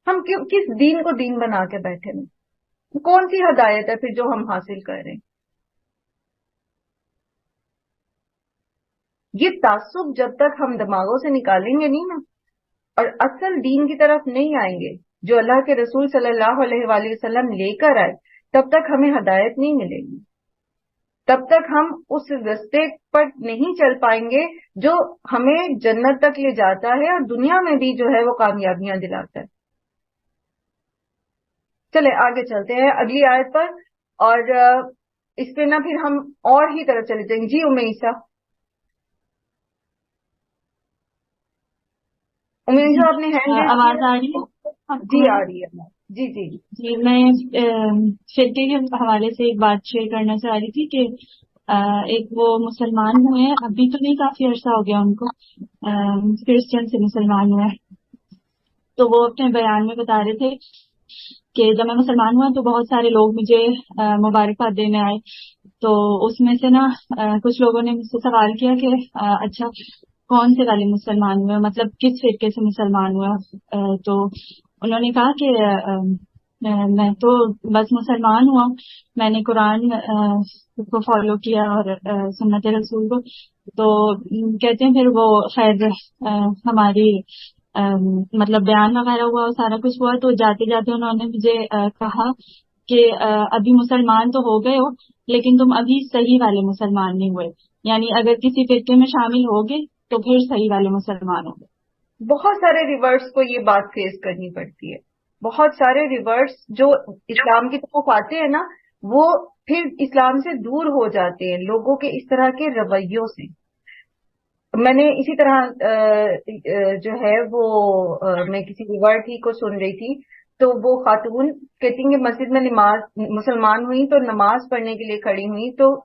ہم کس دین کو دین بنا کے بیٹھے ہیں؟ کون سی ہدایت ہے پھر جو ہم حاصل کر رہے ہیں؟ یہ تعصب جب تک ہم دماغوں سے نکالیں گے نہیں نا, اور اصل دین کی طرف نہیں آئیں گے جو اللہ کے رسول صلی اللہ علیہ وآلہ وسلم لے کر آئے, تب تک ہمیں ہدایت نہیں ملے گی, تب تک ہم اس راستے پر نہیں چل پائیں گے جو ہمیں جنت تک لے جاتا ہے اور دنیا میں بھی جو ہے وہ کامیابیاں دلاتا ہے. چلے آگے چلتے ہیں اگلی آیت پر, اور اس پہ نہ پھر ہم اور ہی طرف چلے جائیں گے. جی عیسیٰ. امین جو آپ نے ہینڈ ریز آواز آ رہی ہے؟ جی آ رہی ہے. جی جی جی میں فرقے کے حوالے سے ایک بات شیئر کرنا چاہ رہی تھی کہ ایک وہ مسلمان ہوئے ہیں، ابھی تو نہیں کافی عرصہ ہو گیا ان کو، کرسچن سے مسلمان ہوئے، تو وہ اپنے بیان میں بتا رہے تھے کہ جب میں مسلمان ہوا تو بہت سارے لوگ مجھے مبارکباد دینے آئے، تو اس میں سے نا کچھ لوگوں نے مجھ سے سوال کیا کہ اچھا کون سے والے مسلمان ہوئے، مطلب کس فرقے سے مسلمان ہوا، تو انہوں نے کہا کہ میں تو بس مسلمان ہوا، میں نے قرآن کو فالو کیا اور سنت رسول کو. تو کہتے ہیں پھر وہ خیر ہماری مطلب بیان وغیرہ ہوا، سارا کچھ ہوا، تو جاتے جاتے انہوں نے مجھے کہا کہ ابھی مسلمان تو ہو گئے ہو لیکن تم ابھی صحیح والے مسلمان نہیں ہوئے، یعنی اگر کسی فرقے میں شامل ہوگے تو پھر صحیح والے مسلمان ہوں گے. بہت سارے ریورس کو یہ بات فیس کرنی پڑتی ہے. بہت سارے ریورس جو اسلام کی طرف آتے ہیں نا، وہ پھر اسلام سے دور ہو جاتے ہیں لوگوں کے اس طرح کے رویوں سے. میں نے اسی طرح جو ہے وہ میں کسی ریورٹ ہی کو سن رہی تھی، تو وہ خاتون کہتی ہیں کہ مسجد میں مسلمان ہوئی تو نماز پڑھنے کے لیے کھڑی ہوئی، تو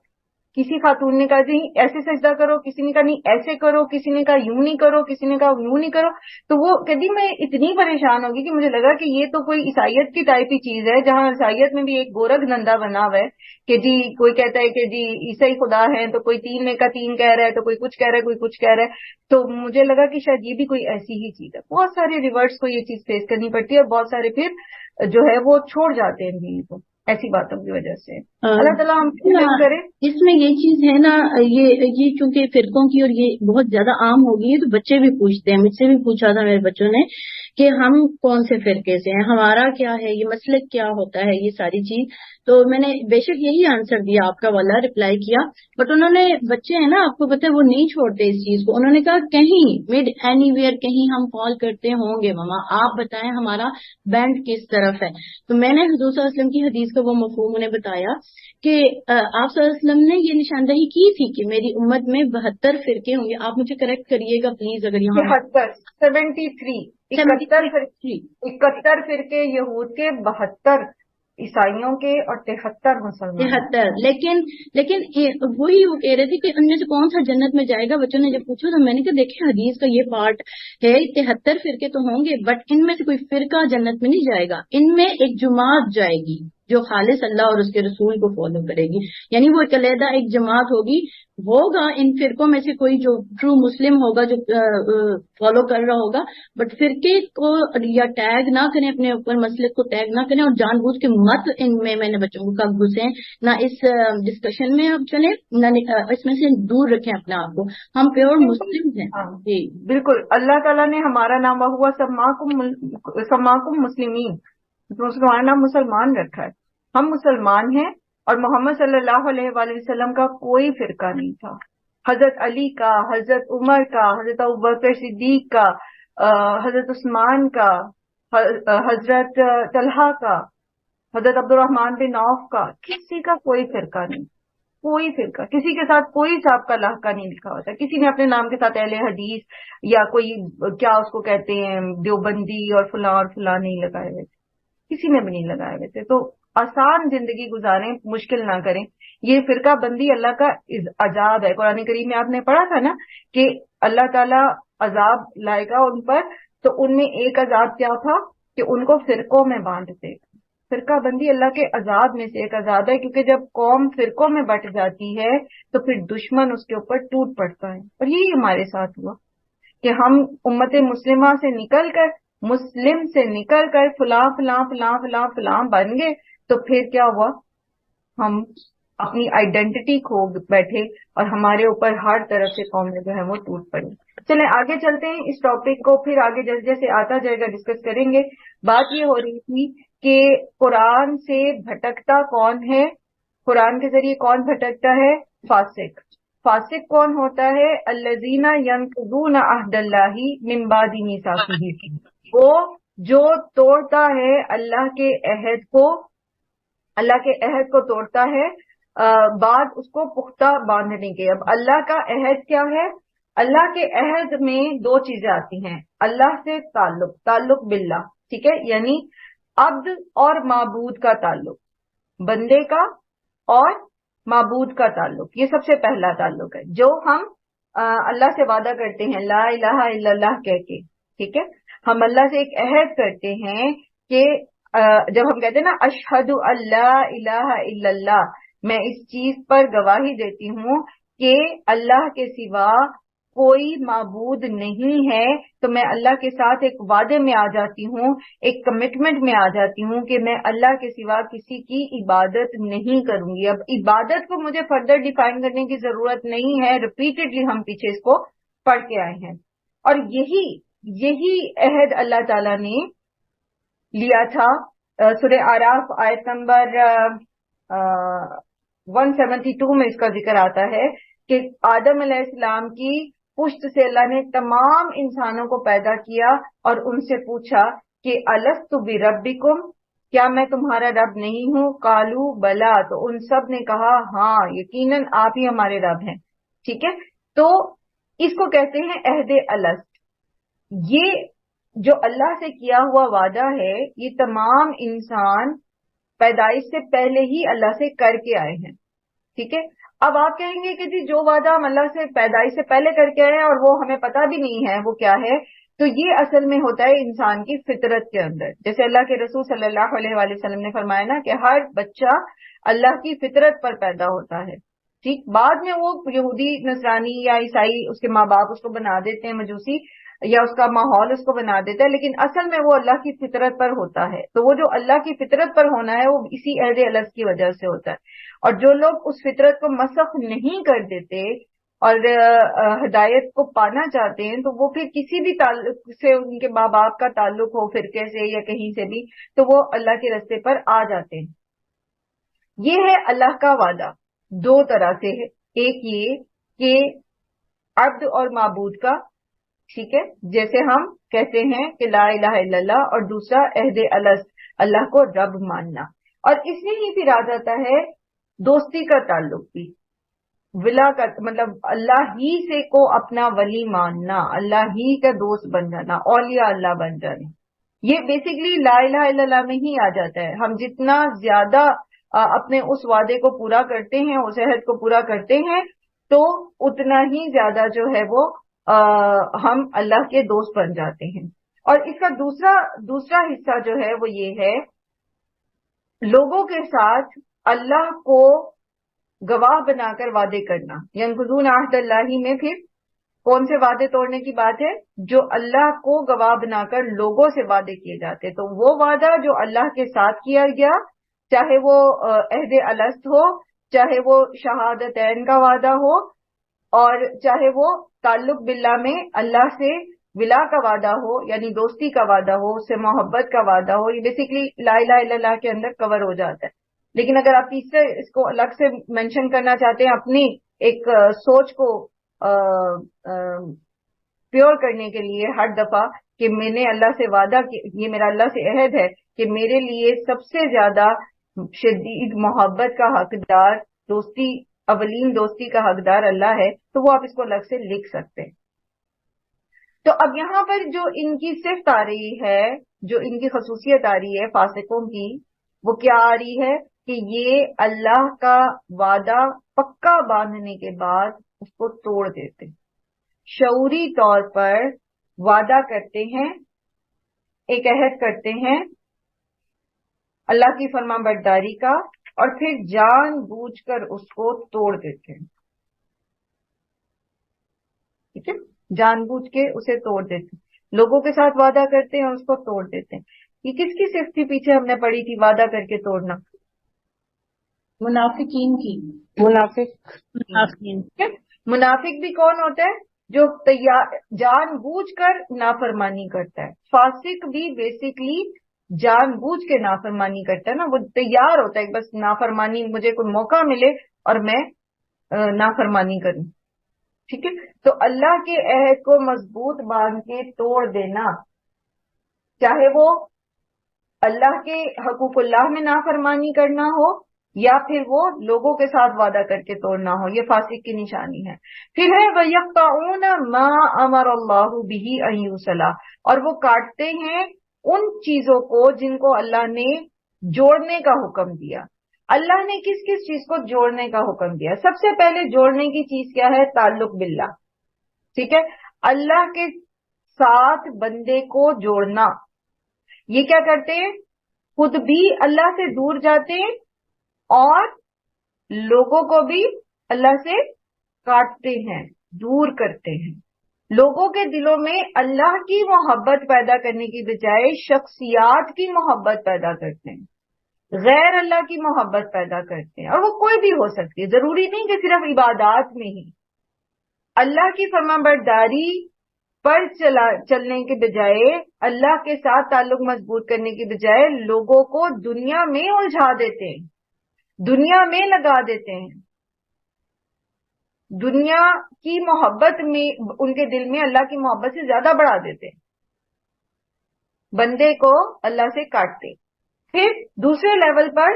کسی خاتون نے کہا جی ایسے سجدہ کرو، کسی نے کہا نہیں ایسے کرو، کسی نے کہا یوں نہیں کرو، کسی نے کہا یوں نہیں کرو. تو وہ کہتی میں اتنی پریشان ہوگی کہ مجھے لگا کہ یہ تو کوئی عیسائیت کی ٹائپ ہی چیز ہے، جہاں عیسائیت میں بھی ایک گورکھ دھندا بنا ہوا ہے کہ جی کوئی کہتا ہے کہ جی عیسائی خدا ہے، تو کوئی 3 میں کا 3 کہہ رہا ہے، تو کوئی کچھ کہہ رہا ہے، کوئی کچھ کہہ رہا ہے. تو مجھے لگا کہ شاید یہ بھی کوئی ایسی ہی چیز ہے. بہت سارے ریورٹس کو یہ چیز فیس کرنی پڑتی ہے، اور بہت سارے پھر جو ہے وہ چھوڑ جاتے ہیں دین کو ایسی باتوں کی وجہ سے. اللہ تعالیٰ ہم کرے. اس میں یہ چیز ہے نا، یہ چونکہ فرقوں کی اور یہ بہت زیادہ عام ہو گئی ہے، تو بچے بھی پوچھتے ہیں، مجھ سے بھی پوچھا تھا میرے بچوں نے کہ ہم کون سے فرقے سے ہیں، ہمارا کیا ہے، یہ مسلک کیا ہوتا ہے، یہ ساری چیز. تو میں نے بے شک یہی آنسر دیا آپ کا والا رپلائی کیا، بٹ انہوں نے بچے ہیں نا آپ کو پتہ ہے وہ نہیں چھوڑتے اس چیز کو. انہوں نے کہا کہیں مڈ اینی ویئر کہیں ہم فال کرتے ہوں گے ماما، آپ بتائیں ہمارا بینڈ کس طرف ہے. تو میں نے حضور صلی اللہ علیہ وسلم کی حدیث کا وہ مفہوم انہیں بتایا کہ آپ صلی اللہ علیہ وسلم نے یہ نشاندہی کی تھی کہ میری امت میں 72 فرقے ہوں گے. آپ مجھے کریکٹ کریے گا پلیز اگر یہاں 71 فرقے یہود کے، 72 عیسائیوں کے، اور 73 مسلمان. 73. لیکن وہی وہ کہہ رہے تھے کہ ان میں سے کون سا جنت میں جائے گا. بچوں نے جب پوچھا تو میں نے کہا دیکھیں حدیث کا یہ پارٹ ہے، 73 فرقے تو ہوں گے بٹ ان میں سے کوئی فرقہ جنت میں نہیں جائے گا، ان میں ایک جماعت جائے گی جو خالص اللہ اور اس کے رسول کو فالو کرے گی. یعنی وہ ایک علیحدہ ایک جماعت ہوگا ان فرقوں میں سے کوئی جو ٹرو مسلم ہوگا، جو فالو کر رہا ہوگا، بٹ فرقے کو یا ٹیگ نہ کریں، اپنے اوپر مسلک کو ٹیگ نہ کریں، اور جان بوجھ کے مت ان میں نے بچوں کو کب گھسیں، نہ اس ڈسکشن میں آپ چلیں، نہ اس میں سے دور رکھیں اپنے آپ کو. ہم پیور مسلم ہیں. جی بالکل. اللہ تعالیٰ نے ہمارا نام ہوا سماکم مسلمین، ہمارا نام مسلمان رکھا ہے. ہم مسلمان ہیں، اور محمد صلی اللہ علیہ وآلہ وسلم کا کوئی فرقہ نہیں تھا. حضرت علی کا، حضرت عمر کا، حضرت ابوبکر صدیق کا، حضرت عثمان کا، حضرت طلحہ کا، حضرت عبد الرحمن بن عوف کا، کسی کا کوئی فرقہ نہیں. کوئی فرقہ، کسی کے ساتھ کوئی سابقہ لاحقہ نہیں لکھا ہوتا. کسی نے اپنے نام کے ساتھ اہل حدیث یا کوئی کیا اس کو کہتے ہیں دیوبندی اور فلاں نہیں لگائے ہوئے تھے، کسی نے بھی نہیں لگائے ہوئے تھے. تو آسان زندگی گزاریں، مشکل نہ کریں. یہ فرقہ بندی اللہ کا عذاب ہے. قرآن کریم میں آپ نے پڑھا تھا نا کہ اللہ تعالیٰ عذاب لائے گا ان پر، تو ان میں ایک عذاب کیا تھا کہ ان کو فرقوں میں بانٹتے. فرقہ بندی اللہ کے عذاب میں سے ایک عذاب ہے، کیونکہ جب قوم فرقوں میں بٹ جاتی ہے تو پھر دشمن اس کے اوپر ٹوٹ پڑتا ہے. اور یہی ہمارے ساتھ ہوا کہ ہم امت مسلمہ سے نکل کر، مسلم سے نکل کر فلاں فلاں فلاں فلاں فلاں بن گئے. تو پھر کیا ہوا، ہم اپنی آئیڈینٹی کھو بیٹھے اور ہمارے اوپر ہر طرف سے قومیں جو ہے وہ ٹوٹ پڑی. چلیں آگے چلتے ہیں اس ٹاپک کو، پھر آگے جیسے جیسے آتا جائے گا ڈسکس کریں گے. بات یہ ہو رہی تھی کہ قرآن سے بھٹکتا کون ہے، قرآن کے ذریعے کون بھٹکتا ہے؟ فاسق. فاسق کون ہوتا ہے؟ الذین ینقضون عہد اللہ من بعد میثاقہ، وہ جو توڑتا ہے اللہ کے عہد کو، اللہ کے عہد کو توڑتا ہے بعد اس کو پختہ باندھنے کے. اب اللہ کا عہد کیا ہے؟ اللہ کے عہد میں دو چیزیں آتی ہیں، اللہ سے تعلق باللہ، ٹھیک ہے، یعنی عبد اور معبود کا تعلق، بندے کا اور معبود کا تعلق، یہ سب سے پہلا تعلق ہے جو ہم اللہ سے وعدہ کرتے ہیں لا الہ الا اللہ کہہ کے، ٹھیک ہے، ہم اللہ سے ایک عہد کرتے ہیں کہ جب ہم کہتے ہیں نا اشہد اللہ الہ الا اللہ، میں اس چیز پر گواہی دیتی ہوں کہ اللہ کے سوا کوئی معبود نہیں ہے، تو میں اللہ کے ساتھ ایک وعدے میں آ جاتی ہوں، ایک کمٹمنٹ میں آ جاتی ہوں کہ میں اللہ کے سوا کسی کی عبادت نہیں کروں گی۔ اب عبادت کو مجھے فردر ڈیفائن کرنے کی ضرورت نہیں ہے، ریپیٹڈلی ہم پیچھے اس کو پڑھ کے آئے ہیں، اور یہی عہد اللہ تعالیٰ نے لیا تھا۔ سورہ آراف آیت نمبر 172 میں اس کا ذکر آتا ہے کہ آدم علیہ السلام کی پشت سے اللہ نے تمام انسانوں کو پیدا کیا اور ان سے پوچھا کہ الست بربکم، کیا میں تمہارا رب نہیں ہوں؟ قالوا بلا، تو ان سب نے کہا ہاں یقیناً آپ ہی ہمارے رب ہیں، ٹھیک ہے۔ تو اس کو کہتے ہیں عہد الست۔ یہ جو اللہ سے کیا ہوا وعدہ ہے، یہ تمام انسان پیدائش سے پہلے ہی اللہ سے کر کے آئے ہیں، ٹھیک ہے۔ اب آپ کہیں گے کہ جی جو وعدہ ہم اللہ سے پیدائش سے پہلے کر کے آئے ہیں اور وہ ہمیں پتہ بھی نہیں ہے وہ کیا ہے، تو یہ اصل میں ہوتا ہے انسان کی فطرت کے اندر، جیسے اللہ کے رسول صلی اللہ علیہ وآلہ وسلم نے فرمایا نا کہ ہر بچہ اللہ کی فطرت پر پیدا ہوتا ہے، ٹھیک۔ بعد میں وہ یہودی نصرانی یا عیسائی اس کے ماں باپ اس کو بنا دیتے ہیں، مجوسی یا اس کا ماحول اس کو بنا دیتا ہے، لیکن اصل میں وہ اللہ کی فطرت پر ہوتا ہے۔ تو وہ جو اللہ کی فطرت پر ہونا ہے وہ اسی عہد الست کی وجہ سے ہوتا ہے، اور جو لوگ اس فطرت کو مسخ نہیں کر دیتے اور ہدایت کو پانا چاہتے ہیں، تو وہ پھر کسی بھی تعلق سے، ان کے ماں باپ کا تعلق ہو فرقے سے یا کہیں سے بھی، تو وہ اللہ کے رستے پر آ جاتے ہیں۔ یہ ہے اللہ کا وعدہ، دو طرح سے ہے، ایک یہ کہ عبد اور معبود کا، ٹھیک ہے، جیسے ہم کہتے ہیں کہ لا الہ الا اللہ، اور دوسرا عہد الست، اللہ کو رب ماننا، اور اس میں ہی پھر آ جاتا ہے دوستی کا تعلق بھی، ولا کا مطلب اللہ ہی سے کو اپنا ولی ماننا، اللہ ہی کا دوست بن جانا، اولیاء اللہ بن جانا، یہ بیسیکلی لا الہ الا اللہ میں ہی آ جاتا ہے۔ ہم جتنا زیادہ اپنے اس وعدے کو پورا کرتے ہیں، اس عہد کو پورا کرتے ہیں، تو اتنا ہی زیادہ جو ہے وہ ہم اللہ کے دوست بن جاتے ہیں۔ اور اس کا دوسرا حصہ جو ہے وہ یہ ہے، لوگوں کے ساتھ اللہ کو گواہ بنا کر وعدے کرنا۔ ینقضون عہد اللہ میں پھر کون سے وعدے توڑنے کی بات ہے؟ جو اللہ کو گواہ بنا کر لوگوں سے وعدے کیے جاتے، تو وہ وعدہ جو اللہ کے ساتھ کیا گیا، چاہے وہ عہد الست ہو، چاہے وہ شہادتین کا وعدہ ہو، اور چاہے وہ تعلق باللہ میں اللہ سے ولا کا وعدہ ہو، یعنی دوستی کا وعدہ ہو، اس سے محبت کا وعدہ ہو، یہ بیسیکلی لا الہ الا اللہ کے اندر کور ہو جاتا ہے۔ لیکن اگر آپ تیسرے اس کو الگ سے مینشن کرنا چاہتے ہیں اپنی ایک سوچ کو پیور کرنے کے لیے ہر دفعہ کہ میں نے اللہ سے وعدہ، یہ میرا اللہ سے عہد ہے کہ میرے لیے سب سے زیادہ شدید محبت کا حقدار، دوستی، اولین دوستی کا حقدار اللہ ہے، تو وہ آپ اس کو الگ سے لکھ سکتے ہیں۔ تو اب یہاں پر جو ان کی صفت آ رہی ہے، جو ان کی خصوصیت آ رہی ہے فاسقوں کی، وہ کیا آ رہی ہے کہ یہ اللہ کا وعدہ پکا باندھنے کے بعد اس کو توڑ دیتے، شعوری طور پر وعدہ کرتے ہیں، ایک عہد کرتے ہیں اللہ کی فرما برداری کا، اور پھر جان بوجھ کر اس کو توڑ دیتے ہیں، ٹھیک ہے، جان بوجھ کے اسے توڑ دیتے ہیں، لوگوں کے ساتھ وعدہ کرتے ہیں اور اس کو توڑ دیتے ہیں۔ یہ کس کی صفت تھی پیچھے ہم نے پڑھی تھی وعدہ کر کے توڑنا؟ منافقین کی۔ منافق بھی کون ہوتا ہے؟ جو جان بوجھ کر نافرمانی کرتا ہے۔ فاسق بھی بیسیکلی جان بوجھ کے نافرمانی کرتا ہے نا، وہ تیار ہوتا ہے بس نافرمانی، مجھے کوئی موقع ملے اور میں نافرمانی کروں، ٹھیک ہے۔ تو اللہ کے عہد کو مضبوط باندھ کے توڑ دینا، چاہے وہ اللہ کے حقوق اللہ میں نافرمانی کرنا ہو، یا پھر وہ لوگوں کے ساتھ وعدہ کر کے توڑنا ہو، یہ فاسق کی نشانی ہے۔ پھر ہے وَيَقْطَعُونَ مَا أَمَرَ اللَّهُ بِهِ أَن يُوصَلَ، اور وہ کاٹتے ہیں ان چیزوں کو جن کو اللہ نے جوڑنے کا حکم دیا۔ اللہ نے کس کس چیز کو جوڑنے کا حکم دیا؟ سب سے پہلے جوڑنے کی چیز کیا ہے؟ تعلق باللہ، ٹھیک ہے، اللہ کے ساتھ بندے کو جوڑنا۔ یہ کیا کرتے ہیں؟ خود بھی اللہ سے دور جاتے ہیں اور لوگوں کو بھی اللہ سے کاٹتے ہیں، دور کرتے ہیں۔ لوگوں کے دلوں میں اللہ کی محبت پیدا کرنے کی بجائے شخصیات کی محبت پیدا کرتے ہیں، غیر اللہ کی محبت پیدا کرتے ہیں، اور وہ کوئی بھی ہو سکتی ہے، ضروری نہیں کہ صرف عبادات میں ہی۔ اللہ کی فرمانبرداری پر چلنے کے بجائے، اللہ کے ساتھ تعلق مضبوط کرنے کی بجائے لوگوں کو دنیا میں الجھا دیتے ہیں، دنیا میں لگا دیتے ہیں، دنیا کی محبت میں ان کے دل میں اللہ کی محبت سے زیادہ بڑھا دیتے ہیں، بندے کو اللہ سے کاٹتے۔ پھر دوسرے لیول پر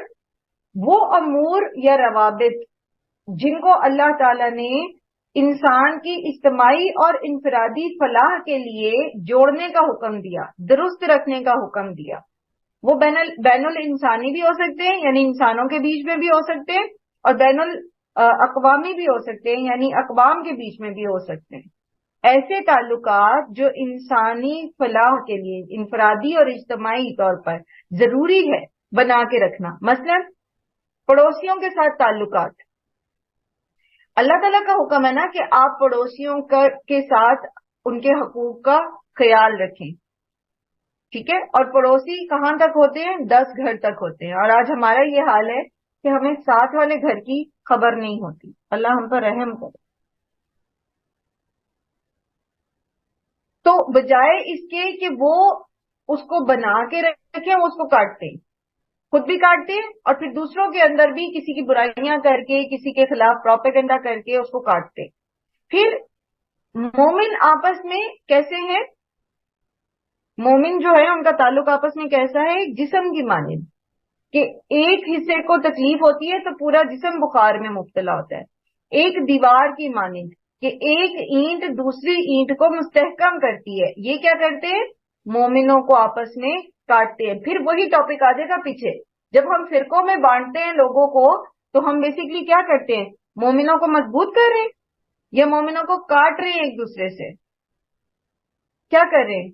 وہ امور یا روابط جن کو اللہ تعالی نے انسان کی اجتماعی اور انفرادی فلاح کے لیے جوڑنے کا حکم دیا، درست رکھنے کا حکم دیا، وہ بین الانسانی بھی ہو سکتے ہیں، یعنی انسانوں کے بیچ میں بھی ہو سکتے ہیں، اور بین الاقوامی بھی ہو سکتے ہیں، یعنی اقوام کے بیچ میں بھی ہو سکتے ہیں۔ ایسے تعلقات جو انسانی فلاح کے لیے انفرادی اور اجتماعی طور پر ضروری ہے بنا کے رکھنا۔ مثلا پڑوسیوں کے ساتھ تعلقات، اللہ تعالیٰ کا حکم ہے نا کہ آپ پڑوسیوں کے ساتھ ان کے حقوق کا خیال رکھیں، ٹھیک ہے، اور پڑوسی کہاں تک ہوتے ہیں؟ 10 گھر تک ہوتے ہیں، اور آج ہمارا یہ حال ہے کہ ہمیں ساتھ والے گھر کی خبر نہیں ہوتی۔ اللہ ہم پر رحم کرے۔ تو بجائے اس کے کہ وہ اس کو بنا کے رکھیں، وہ اس کو کاٹتے ہیں، خود بھی کاٹتے ہیں، اور پھر دوسروں کے اندر بھی کسی کی برائیاں کر کے، کسی کے خلاف پروپیگنڈا کر کے اس کو کاٹتے ہیں۔ پھر مومن آپس میں کیسے ہیں؟ مومن جو ہے ان کا تعلق آپس میں کیسا ہے؟ ایک جسم کی مانند کہ ایک حصے کو تکلیف ہوتی ہے تو پورا جسم بخار میں مبتلا ہوتا ہے، ایک دیوار کی مانند کہ ایک اینٹ دوسری اینٹ کو مستحکم کرتی ہے۔ یہ کیا کرتے ہیں؟ مومنوں کو آپس میں کاٹتے ہیں۔ پھر وہی ٹاپک آ جائے گا پیچھے، جب ہم فرقوں میں بانٹتے ہیں لوگوں کو تو ہم بیسیکلی کیا کرتے ہیں؟ مومنوں کو مضبوط کر رہے ہیں یا مومنوں کو کاٹ رہے ہیں ایک دوسرے سے؟ کیا کر رہے ہیں؟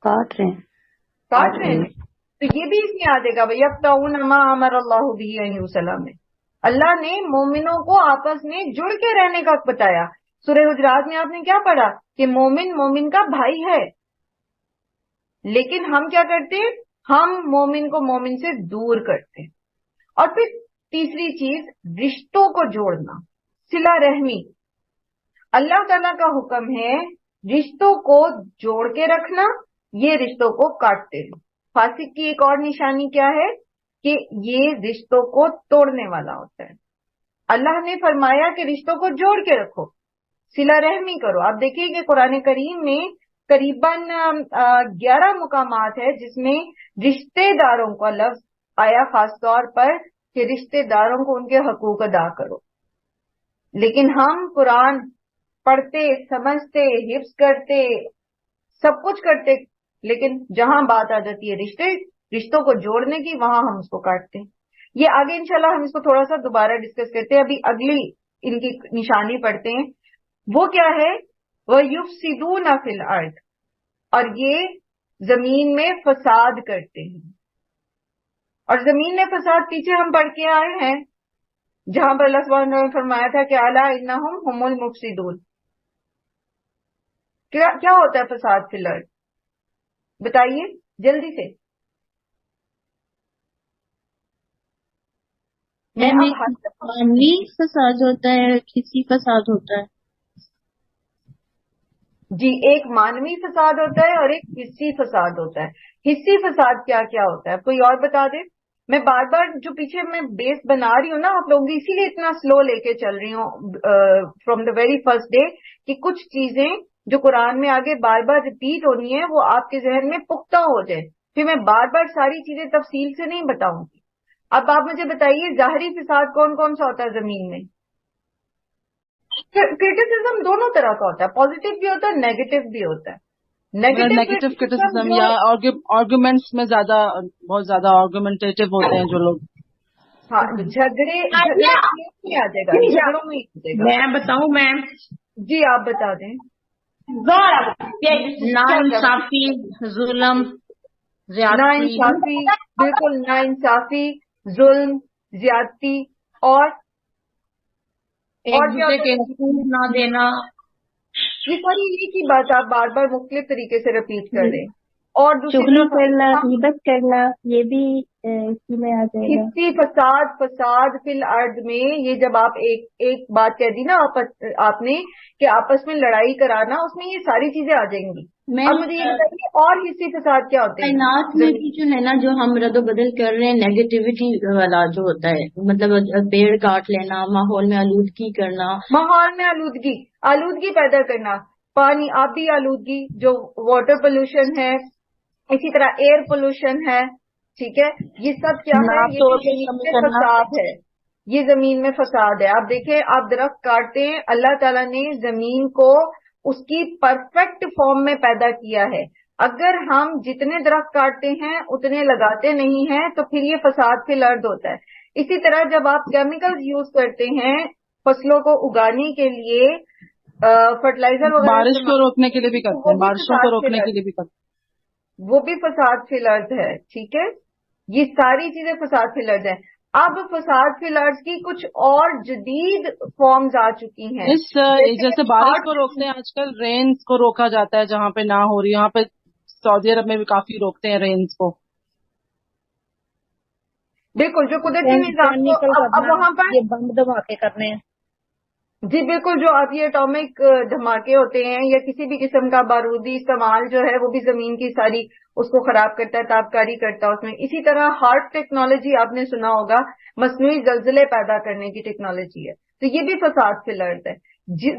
کاٹ رہے ہیں۔ تو یہ بھی اس میں آ جائے گا وَيَقْطَعُونَ مَا أَمَرَ اللَّهُ بِهِ أَن يُوصَلَ میں اللہ نے مومنوں کو آپس میں جڑ کے رہنے کا بتایا۔ سورہ حجرات میں آپ نے کیا پڑھا کہ مومن مومن کا بھائی ہے، لیکن ہم کیا کرتے ہیں؟ ہم مومن کو مومن سے دور کرتے ہیں۔ اور پھر تیسری چیز رشتوں کو جوڑنا، صلہ رحمی۔ اللہ تعالیٰ کا حکم ہے رشتوں کو جوڑ کے رکھنا، یہ رشتوں کو کاٹتے ہیں۔ فاسق کی ایک اور نشانی کیا ہے کہ یہ رشتوں کو توڑنے والا ہوتا ہے۔ اللہ نے فرمایا کہ رشتوں کو جوڑ کے رکھو، صلہ رحمی کرو۔ آپ دیکھیں کہ قرآن کریم میں قریباً 11 مقامات ہے جس میں رشتہ داروں کا لفظ آیا، خاص طور پر کہ رشتہ داروں کو ان کے حقوق ادا کرو۔ لیکن ہم قرآن پڑھتے، سمجھتے، حفظ کرتے، سب کچھ کرتے، لیکن جہاں بات آ جاتی ہے رشتوں کو جوڑنے کی، وہاں ہم اس کو کاٹتے ہیں۔ یہ آگے انشاءاللہ ہم اس کو تھوڑا سا دوبارہ ڈسکس کرتے ہیں۔ ابھی اگلی ان کی نشانی پڑھتے ہیں، وہ کیا ہے؟ وَيُفْسِدُونَ فِي الْأَرْضِ، اور یہ زمین میں فساد کرتے ہیں۔ اور زمین میں فساد پیچھے ہم پڑھ کے آئے ہیں جہاں پر اللہ سبحانہ وتعالیٰ نے فرمایا تھا کہ اَلَا إِنَّهُمْ هُمُ الْمُفْسِدُونَ۔ کیا ہوتا ہے فساد فی الارض؟ بتائیے جلدی سے۔ معمولی فساد ہوتا ہے، حصی فساد ہوتا ہے۔ جی، ایک مانوی فساد ہوتا ہے اور ایک حصی فساد ہوتا ہے۔ حصی فساد کیا کیا ہوتا ہے؟ کوئی اور بتا دے؟ میں بار بار جو پیچھے میں بیس بنا رہی ہوں نا آپ لوگوں کی، اسی لیے اتنا سلو لے کے چل رہی ہوں from the very first day, کہ کچھ چیزیں جو قرآن میں آگے بار بار ریپیٹ ہونی ہے وہ آپ کے ذہن میں پختہ ہو جائے، پھر میں بار بار ساری چیزیں تفصیل سے نہیں بتاؤں گی. اب آپ مجھے بتائیے ظاہری فساد کون کون سا ہوتا ہے زمین میں؟ کرٹیسزم دونوں طرح کا ہوتا ہے, پازیٹیو بھی ہوتا ہے, نیگیٹو بھی ہوتا ہے. نیگیٹو کرٹیسزم یا آرگومنٹس میں بہت زیادہ آرگومنٹیٹو ہوتے ہیں جو لوگ. ہاں, جھگڑے نہیں آ جائے گا, جھگڑوں میں آ جائے گا. میں بتاؤں میں جی آپ بتا دیں. ناانصافی, ظلم, ناانصافی, بالکل ناانصافی, ظلم, زیادتی اور ایک دوسرے کے حقوق نہ دینا. یہ ساری ایک ہی بات آپ بار بار مختلف طریقے سے رپیٹ کر رہے ہیں. اور دوسری چغلی طرف کرنا, غیبت کرنا, یہ بھی اسی میں آ جائے گا. حصی فساد فی الارض میں, یہ جب آپ ایک بات کہہ دی نا آپ نے کہ آپس میں لڑائی کرانا, اس میں یہ ساری چیزیں آ جائیں گی. اب مجھے یہ بتائیے اور حصی فساد کیا ہوتے ہیں؟ کائنات میں بھی جو ہے نا, جو ہم رد و بدل کر رہے ہیں, نیگیٹیوٹی والا جو ہوتا ہے, مطلب پیڑ کاٹ لینا, ماحول میں آلودگی کرنا, ماحول میں آلودگی پیدا کرنا, پانی آبی آلودگی جو واٹر پولوشن ہے, اسی طرح ایئر پولوشن ہے. ٹھیک ہے, یہ سب کیا ہے؟ یہ زمین میں فساد ہے, یہ زمین میں فساد ہے. آپ دیکھیں, آپ درخت کاٹتے ہیں, اللہ تعالیٰ نے زمین کو اس کی پرفیکٹ فارم میں پیدا کیا ہے. اگر ہم جتنے درخت کاٹتے ہیں اتنے لگاتے نہیں ہیں تو پھر یہ فساد فی الارض ہوتا ہے. اسی طرح جب آپ کیمیکل یوز کرتے ہیں فصلوں کو اگانے کے لیے, فرٹیلائزر وغیرہ, بارش کو روکنے کے لیے بھی کرتے ہیں, بارشوں کو روکنے کے لیے بھی کرتے ہیں, وہ بھی فساد فی الارض ہے. ٹھیک ہے, یہ ساری چیزیں فساد فی الارض ہیں. اب فساد فی الارض کی کچھ اور جدید فارمز آ چکی ہیں. جیسے بارش کو روکتے ہیں آج کل, رینز کو روکا جاتا ہے جہاں پہ نہ ہو رہی, یہاں پہ سعودی عرب میں بھی کافی روکتے ہیں رینز کو. بالکل, جو قدرتی نظام کو اب وہاں پر یہ بم دھماکے کرنے ہیں. جی بالکل, جو اب یہ اٹامک دھماکے ہوتے ہیں یا کسی بھی قسم کا بارودی استعمال جو ہے وہ بھی زمین کی ساری اس کو خراب کرتا ہے, تابکاری کرتا ہے اس میں. اسی طرح ہارٹ ٹیکنالوجی آپ نے سنا ہوگا, مصنوعی زلزلے پیدا کرنے کی ٹیکنالوجی ہے, تو یہ بھی فساد فی الارض ہے.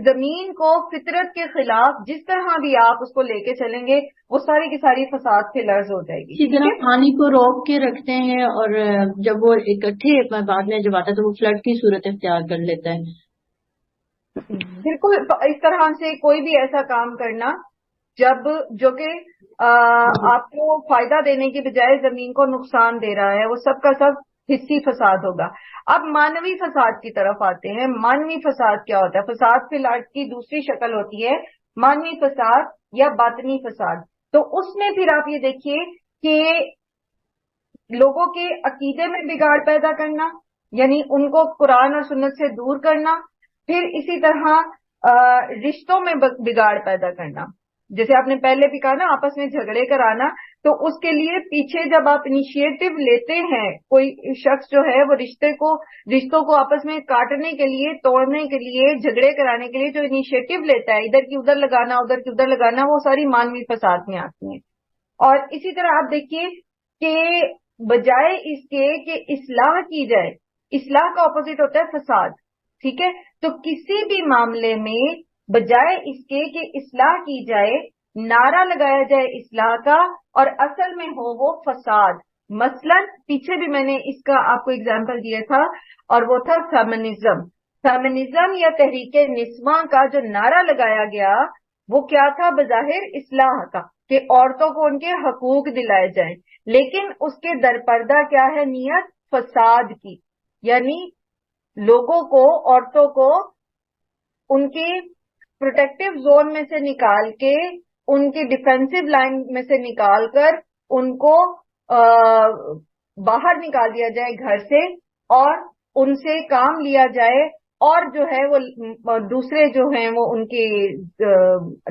زمین کو فطرت کے خلاف جس طرح بھی آپ اس کو لے کے چلیں گے وہ ساری کی ساری فساد فی الارض ہو جائے گی. اسی طرح پانی کو روک کے رکھتے ہیں اور جب وہ اکٹھے بعد میں جب آتا ہے تو وہ فلڈ کی صورت اختیار کر لیتا ہے. بالکل, اس طرح سے کوئی بھی ایسا کام کرنا جو کہ آپ کو فائدہ دینے کی بجائے زمین کو نقصان دے رہا ہے, وہ سب کا سب حصی فساد ہوگا. اب مانوی فساد کی طرف آتے ہیں. مانوی فساد کیا ہوتا ہے؟ فساد فی الارض کی دوسری شکل ہوتی ہے مانوی فساد یا باطنی فساد. تو اس میں پھر آپ یہ دیکھیے کہ لوگوں کے عقیدے میں بگاڑ پیدا کرنا, یعنی ان کو قرآن اور سنت سے دور کرنا. پھر اسی طرح رشتوں میں بگاڑ پیدا کرنا, جیسے آپ نے پہلے بھی کہا نا, آپس میں جھگڑے کرانا. تو اس کے لیے پیچھے جب آپ انیشیٹو لیتے ہیں, کوئی شخص جو ہے وہ رشتوں کو آپس میں کاٹنے کے لیے, توڑنے کے لیے, جھگڑے کرانے کے لیے جو انیشیٹو لیتا ہے, ادھر کی ادھر لگانا, ادھر کی ادھر لگانا, وہ ساری مانوی فساد میں آتی ہیں. اور اسی طرح آپ دیکھیے کہ بجائے اس کے کہ اصلاح کی جائے, اصلاح کا اپوزٹ ہوتا ہے فساد. ٹھیک ہے, تو کسی بھی معاملے میں بجائے اس کے کہ اصلاح کی جائے, نعرہ لگایا جائے اصلاح کا اور اصل میں ہو وہ فساد. مثلا پیچھے بھی میں نے اس کا آپ کو اگزامپل دیا تھا, اور وہ تھا فیمنزم. فیمنزم یا تحریک نسواں کا جو نعرہ لگایا گیا وہ کیا تھا؟ بظاہر اصلاح کا, کہ عورتوں کو ان کے حقوق دلائے جائیں, لیکن اس کے درپردہ کیا ہے نیت؟ فساد کی. یعنی لوگوں کو, عورتوں کو ان کی پروٹیکٹیو زون میں سے نکال کے, ان کی ڈیفینسو لائن میں سے نکال کر ان کو باہر نکال دیا جائے گھر سے, اور ان سے کام لیا جائے, اور جو ہے وہ دوسرے جو ہیں وہ ان کی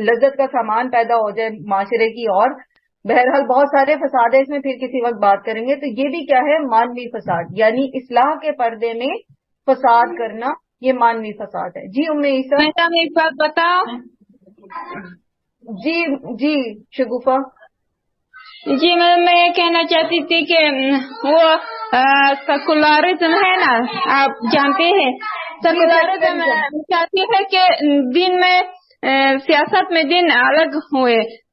لذت کا سامان پیدا ہو جائے معاشرے کی. اور بہرحال بہت سارے فساد ہے اس میں, پھر کسی وقت بات کریں گے. تو یہ بھی کیا ہے؟ مانوی فساد, یعنی اصلاح کے پردے میں فساد کرنا, یہ مانوی فساد ہے. جی ام عیسیٰ, میں ایک بات بتاؤ. جی شگوفہ. جی میں یہ کہنا چاہتی تھی کہ وہ سیکولرزم ہے نا, آپ جانتے ہیں سیکولرزم چاہتی ہے کہ دین میں, سیاست میں دین الگ ہوئے.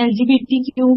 LGBTQ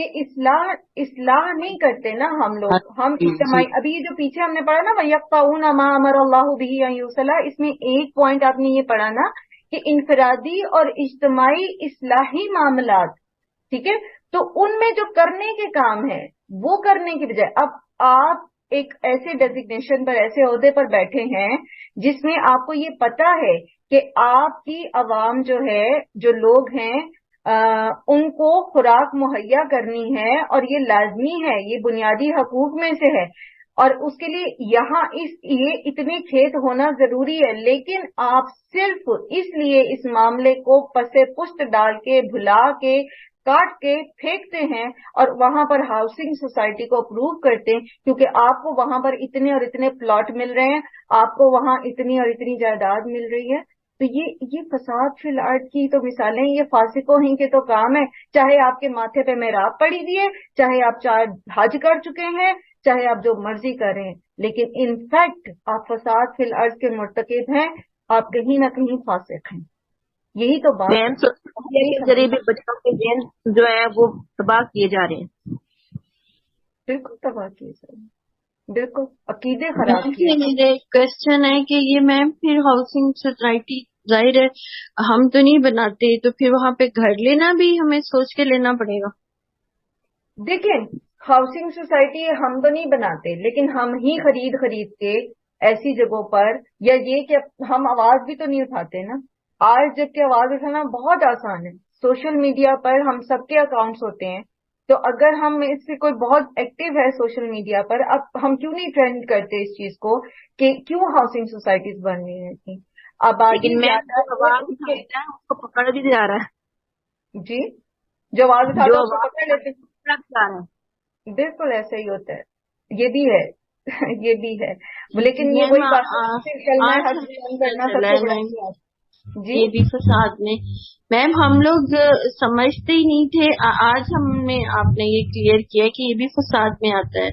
کہ اصلاح نہیں کرتے نا ہم لوگ. ہم اجتماعی ابھی جو پیچھے ہم نے پڑھا نا وَيَقْطَعُونَ مَا أَمَرَ اللَّهُ بِهِ أَن يُوصَلَ، اس میں ایک پوائنٹ آپ نے یہ پڑھا نا کہ انفرادی اور اجتماعی اصلاحی معاملات، ٹھیک ہے، تو ان میں جو کرنے کے کام ہے وہ کرنے کی بجائے اب آپ ایک ایسے ڈیزگنیشن پر، ایسے عہدے پر بیٹھے ہیں جس میں آپ کو یہ پتا ہے کہ آپ کی عوام جو ہے، جو لوگ ہیں، ان کو خوراک مہیا کرنی ہے اور یہ لازمی ہے، یہ بنیادی حقوق میں سے ہے، اور اس کے لیے یہاں یہ اتنے کھیت ہونا ضروری ہے، لیکن آپ صرف اس لیے اس معاملے کو پسے پشت ڈال کے، بھلا کے، کاٹ کے پھینکتے ہیں اور وہاں پر ہاؤسنگ سوسائٹی کو اپروو کرتے ہیں کیونکہ آپ کو وہاں پر اتنے اور اتنے پلاٹ مل رہے ہیں، آپ کو وہاں اتنی اور اتنی جائیداد مل رہی ہے. تو یہ فساد فی الارض کی تو مثالیں، یہ فاسقوں ہی کے تو کام ہے. چاہے آپ کے ماتھے پہ محراب پڑی ہوئی ہے، چاہے آپ 4 حج کر چکے ہیں، چاہے آپ جو مرضی کریں، لیکن ان فیکٹ آپ فساد فی الارض کے مرتکب ہیں، آپ کہیں نہ کہیں فاسق ہیں. یہی تو بات ہے. غریب بچوں کے ذہن جو ہے وہ تباہ کیے جا رہے ہیں. بالکل تباہ کیے جا رہے ہیں، بالکل عقیدے خراب کیے. میرا ایک کوشچن ہے کہ یہ میم پھر ہاؤسنگ سوسائٹی ظاہر ہے ہم تو نہیں بناتے، تو پھر وہاں پہ گھر لینا بھی ہمیں سوچ کے لینا پڑے گا. دیکھیں ہاؤسنگ سوسائٹی ہم تو نہیں بناتے، لیکن ہم ہی خرید کے ایسی جگہوں پر، یا یہ کہ ہم آواز بھی تو نہیں اٹھاتے نا. آج جب کہ آواز اٹھانا بہت آسان ہے، سوشل میڈیا پر ہم سب کے اکاؤنٹس ہوتے ہیں، تو اگر ہم اس سے کوئی بہت ایکٹیو ہے سوشل میڈیا پر، اب ہم کیوں نہیں ٹرینڈ کرتے اس چیز کو کہ کیوں ہاؤسنگ سوسائٹیز بن رہی ہیں تھیں. آبادی اس کو پکڑ بھی جا رہا ہے. جی، جو آواز اٹھاتا ہے اس کو پکڑ لیتے ہیں. بالکل ایسا ہی ہوتا ہے. یہ بھی ہے یہ بھی ہے، لیکن یہ وہی بات کرنا. جی یہ بھی فساد میں میم ہم لوگ سمجھتے ہی نہیں تھے، آج آپ نے یہ کلیئر کیا کہ یہ بھی فساد میں آتا ہے.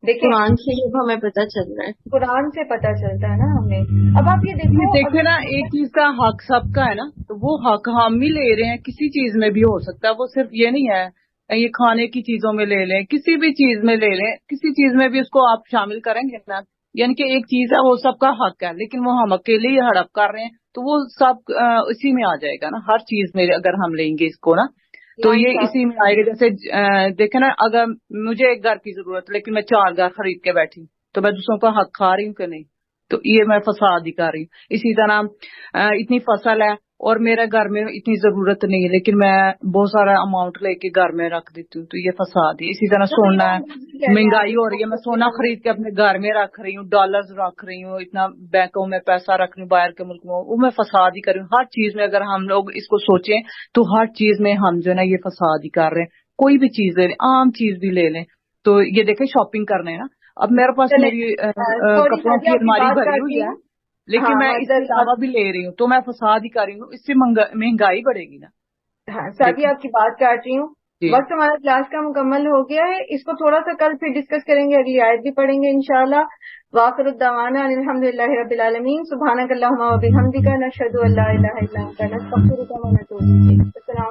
دیکھیں قرآن سے جب ہمیں پتہ چل رہا ہے، قرآن سے پتہ چلتا ہے نا ہمیں. اب آپ یہ دیکھیں نا، ایک چیز کا حق سب کا ہے نا، تو وہ حق ہم ہی لے رہے ہیں. کسی چیز میں بھی ہو سکتا ہے، وہ صرف یہ نہیں ہے یہ کھانے کی چیزوں میں لے لیں، کسی بھی چیز میں لے لیں، کسی چیز میں بھی اس کو آپ شامل کریں گے نا. یعنی کہ ایک چیز ہے وہ سب کا حق ہے، لیکن وہ ہم اکیلے ہی ہڑپ کر رہے ہیں، تو وہ سب اسی میں آ جائے گا نا. ہر چیز میں اگر ہم لیں گے اس کو نا تو یہ اسی میں آئے گا. جیسے دیکھیں نا، اگر مجھے ایک گھر کی ضرورت ہے لیکن میں 4 گھر خرید کے بیٹھی تو میں دوسروں کا حق کھا رہی ہوں کہ نہیں؟ تو یہ میں فساد ہی کر رہی ہوں. اسی طرح اتنی فصل ہے اور میرے گھر میں اتنی ضرورت نہیں ہے لیکن میں بہت سارا اماؤنٹ لے کے گھر میں رکھ دیتی ہوں، تو یہ فساد ہے. اسی طرح سونا ہے، مہنگائی ہو رہی ہے، میں سونا خرید کے اپنے گھر میں رکھ رہی ہوں، ڈالرز رکھ رہی ہوں، اتنا بینکوں میں پیسہ رکھ رہی ہوں باہر کے ملک میں، وہ میں فساد ہی کر رہی ہوں. ہر چیز میں اگر ہم لوگ اس کو سوچیں تو ہر چیز میں ہم جو ہے نا یہ فساد ہی کر رہے ہیں. کوئی بھی چیز لے لیں، عام چیز بھی لے لیں. تو یہ دیکھیں شاپنگ کرنے نا، اب میرے پاس میری کپڑوں کی الماری بھری ہوئی ہے لیکن میں اس کے علاوہ بھی لے رہی ہوں، تو میں فساد ہی کر رہی ہوں. اس سے مہنگائی بڑھے گی نا. ہاں ساتھی آپ کی بات کاٹ رہی ہوں. وقت ہمارا کلاس کا مکمل ہو گیا ہے. اس کو تھوڑا سا کل پھر ڈسکس کریں گے، اگلی آیت بھی پڑھیں گے انشاءاللہ. وآخر الدعوانا الحمدللہ رب العالمین. سبحانک اللہم و بحمدک، نشہد ان لا الہ الا انت، نستغفرک و نتوب الیک. السلام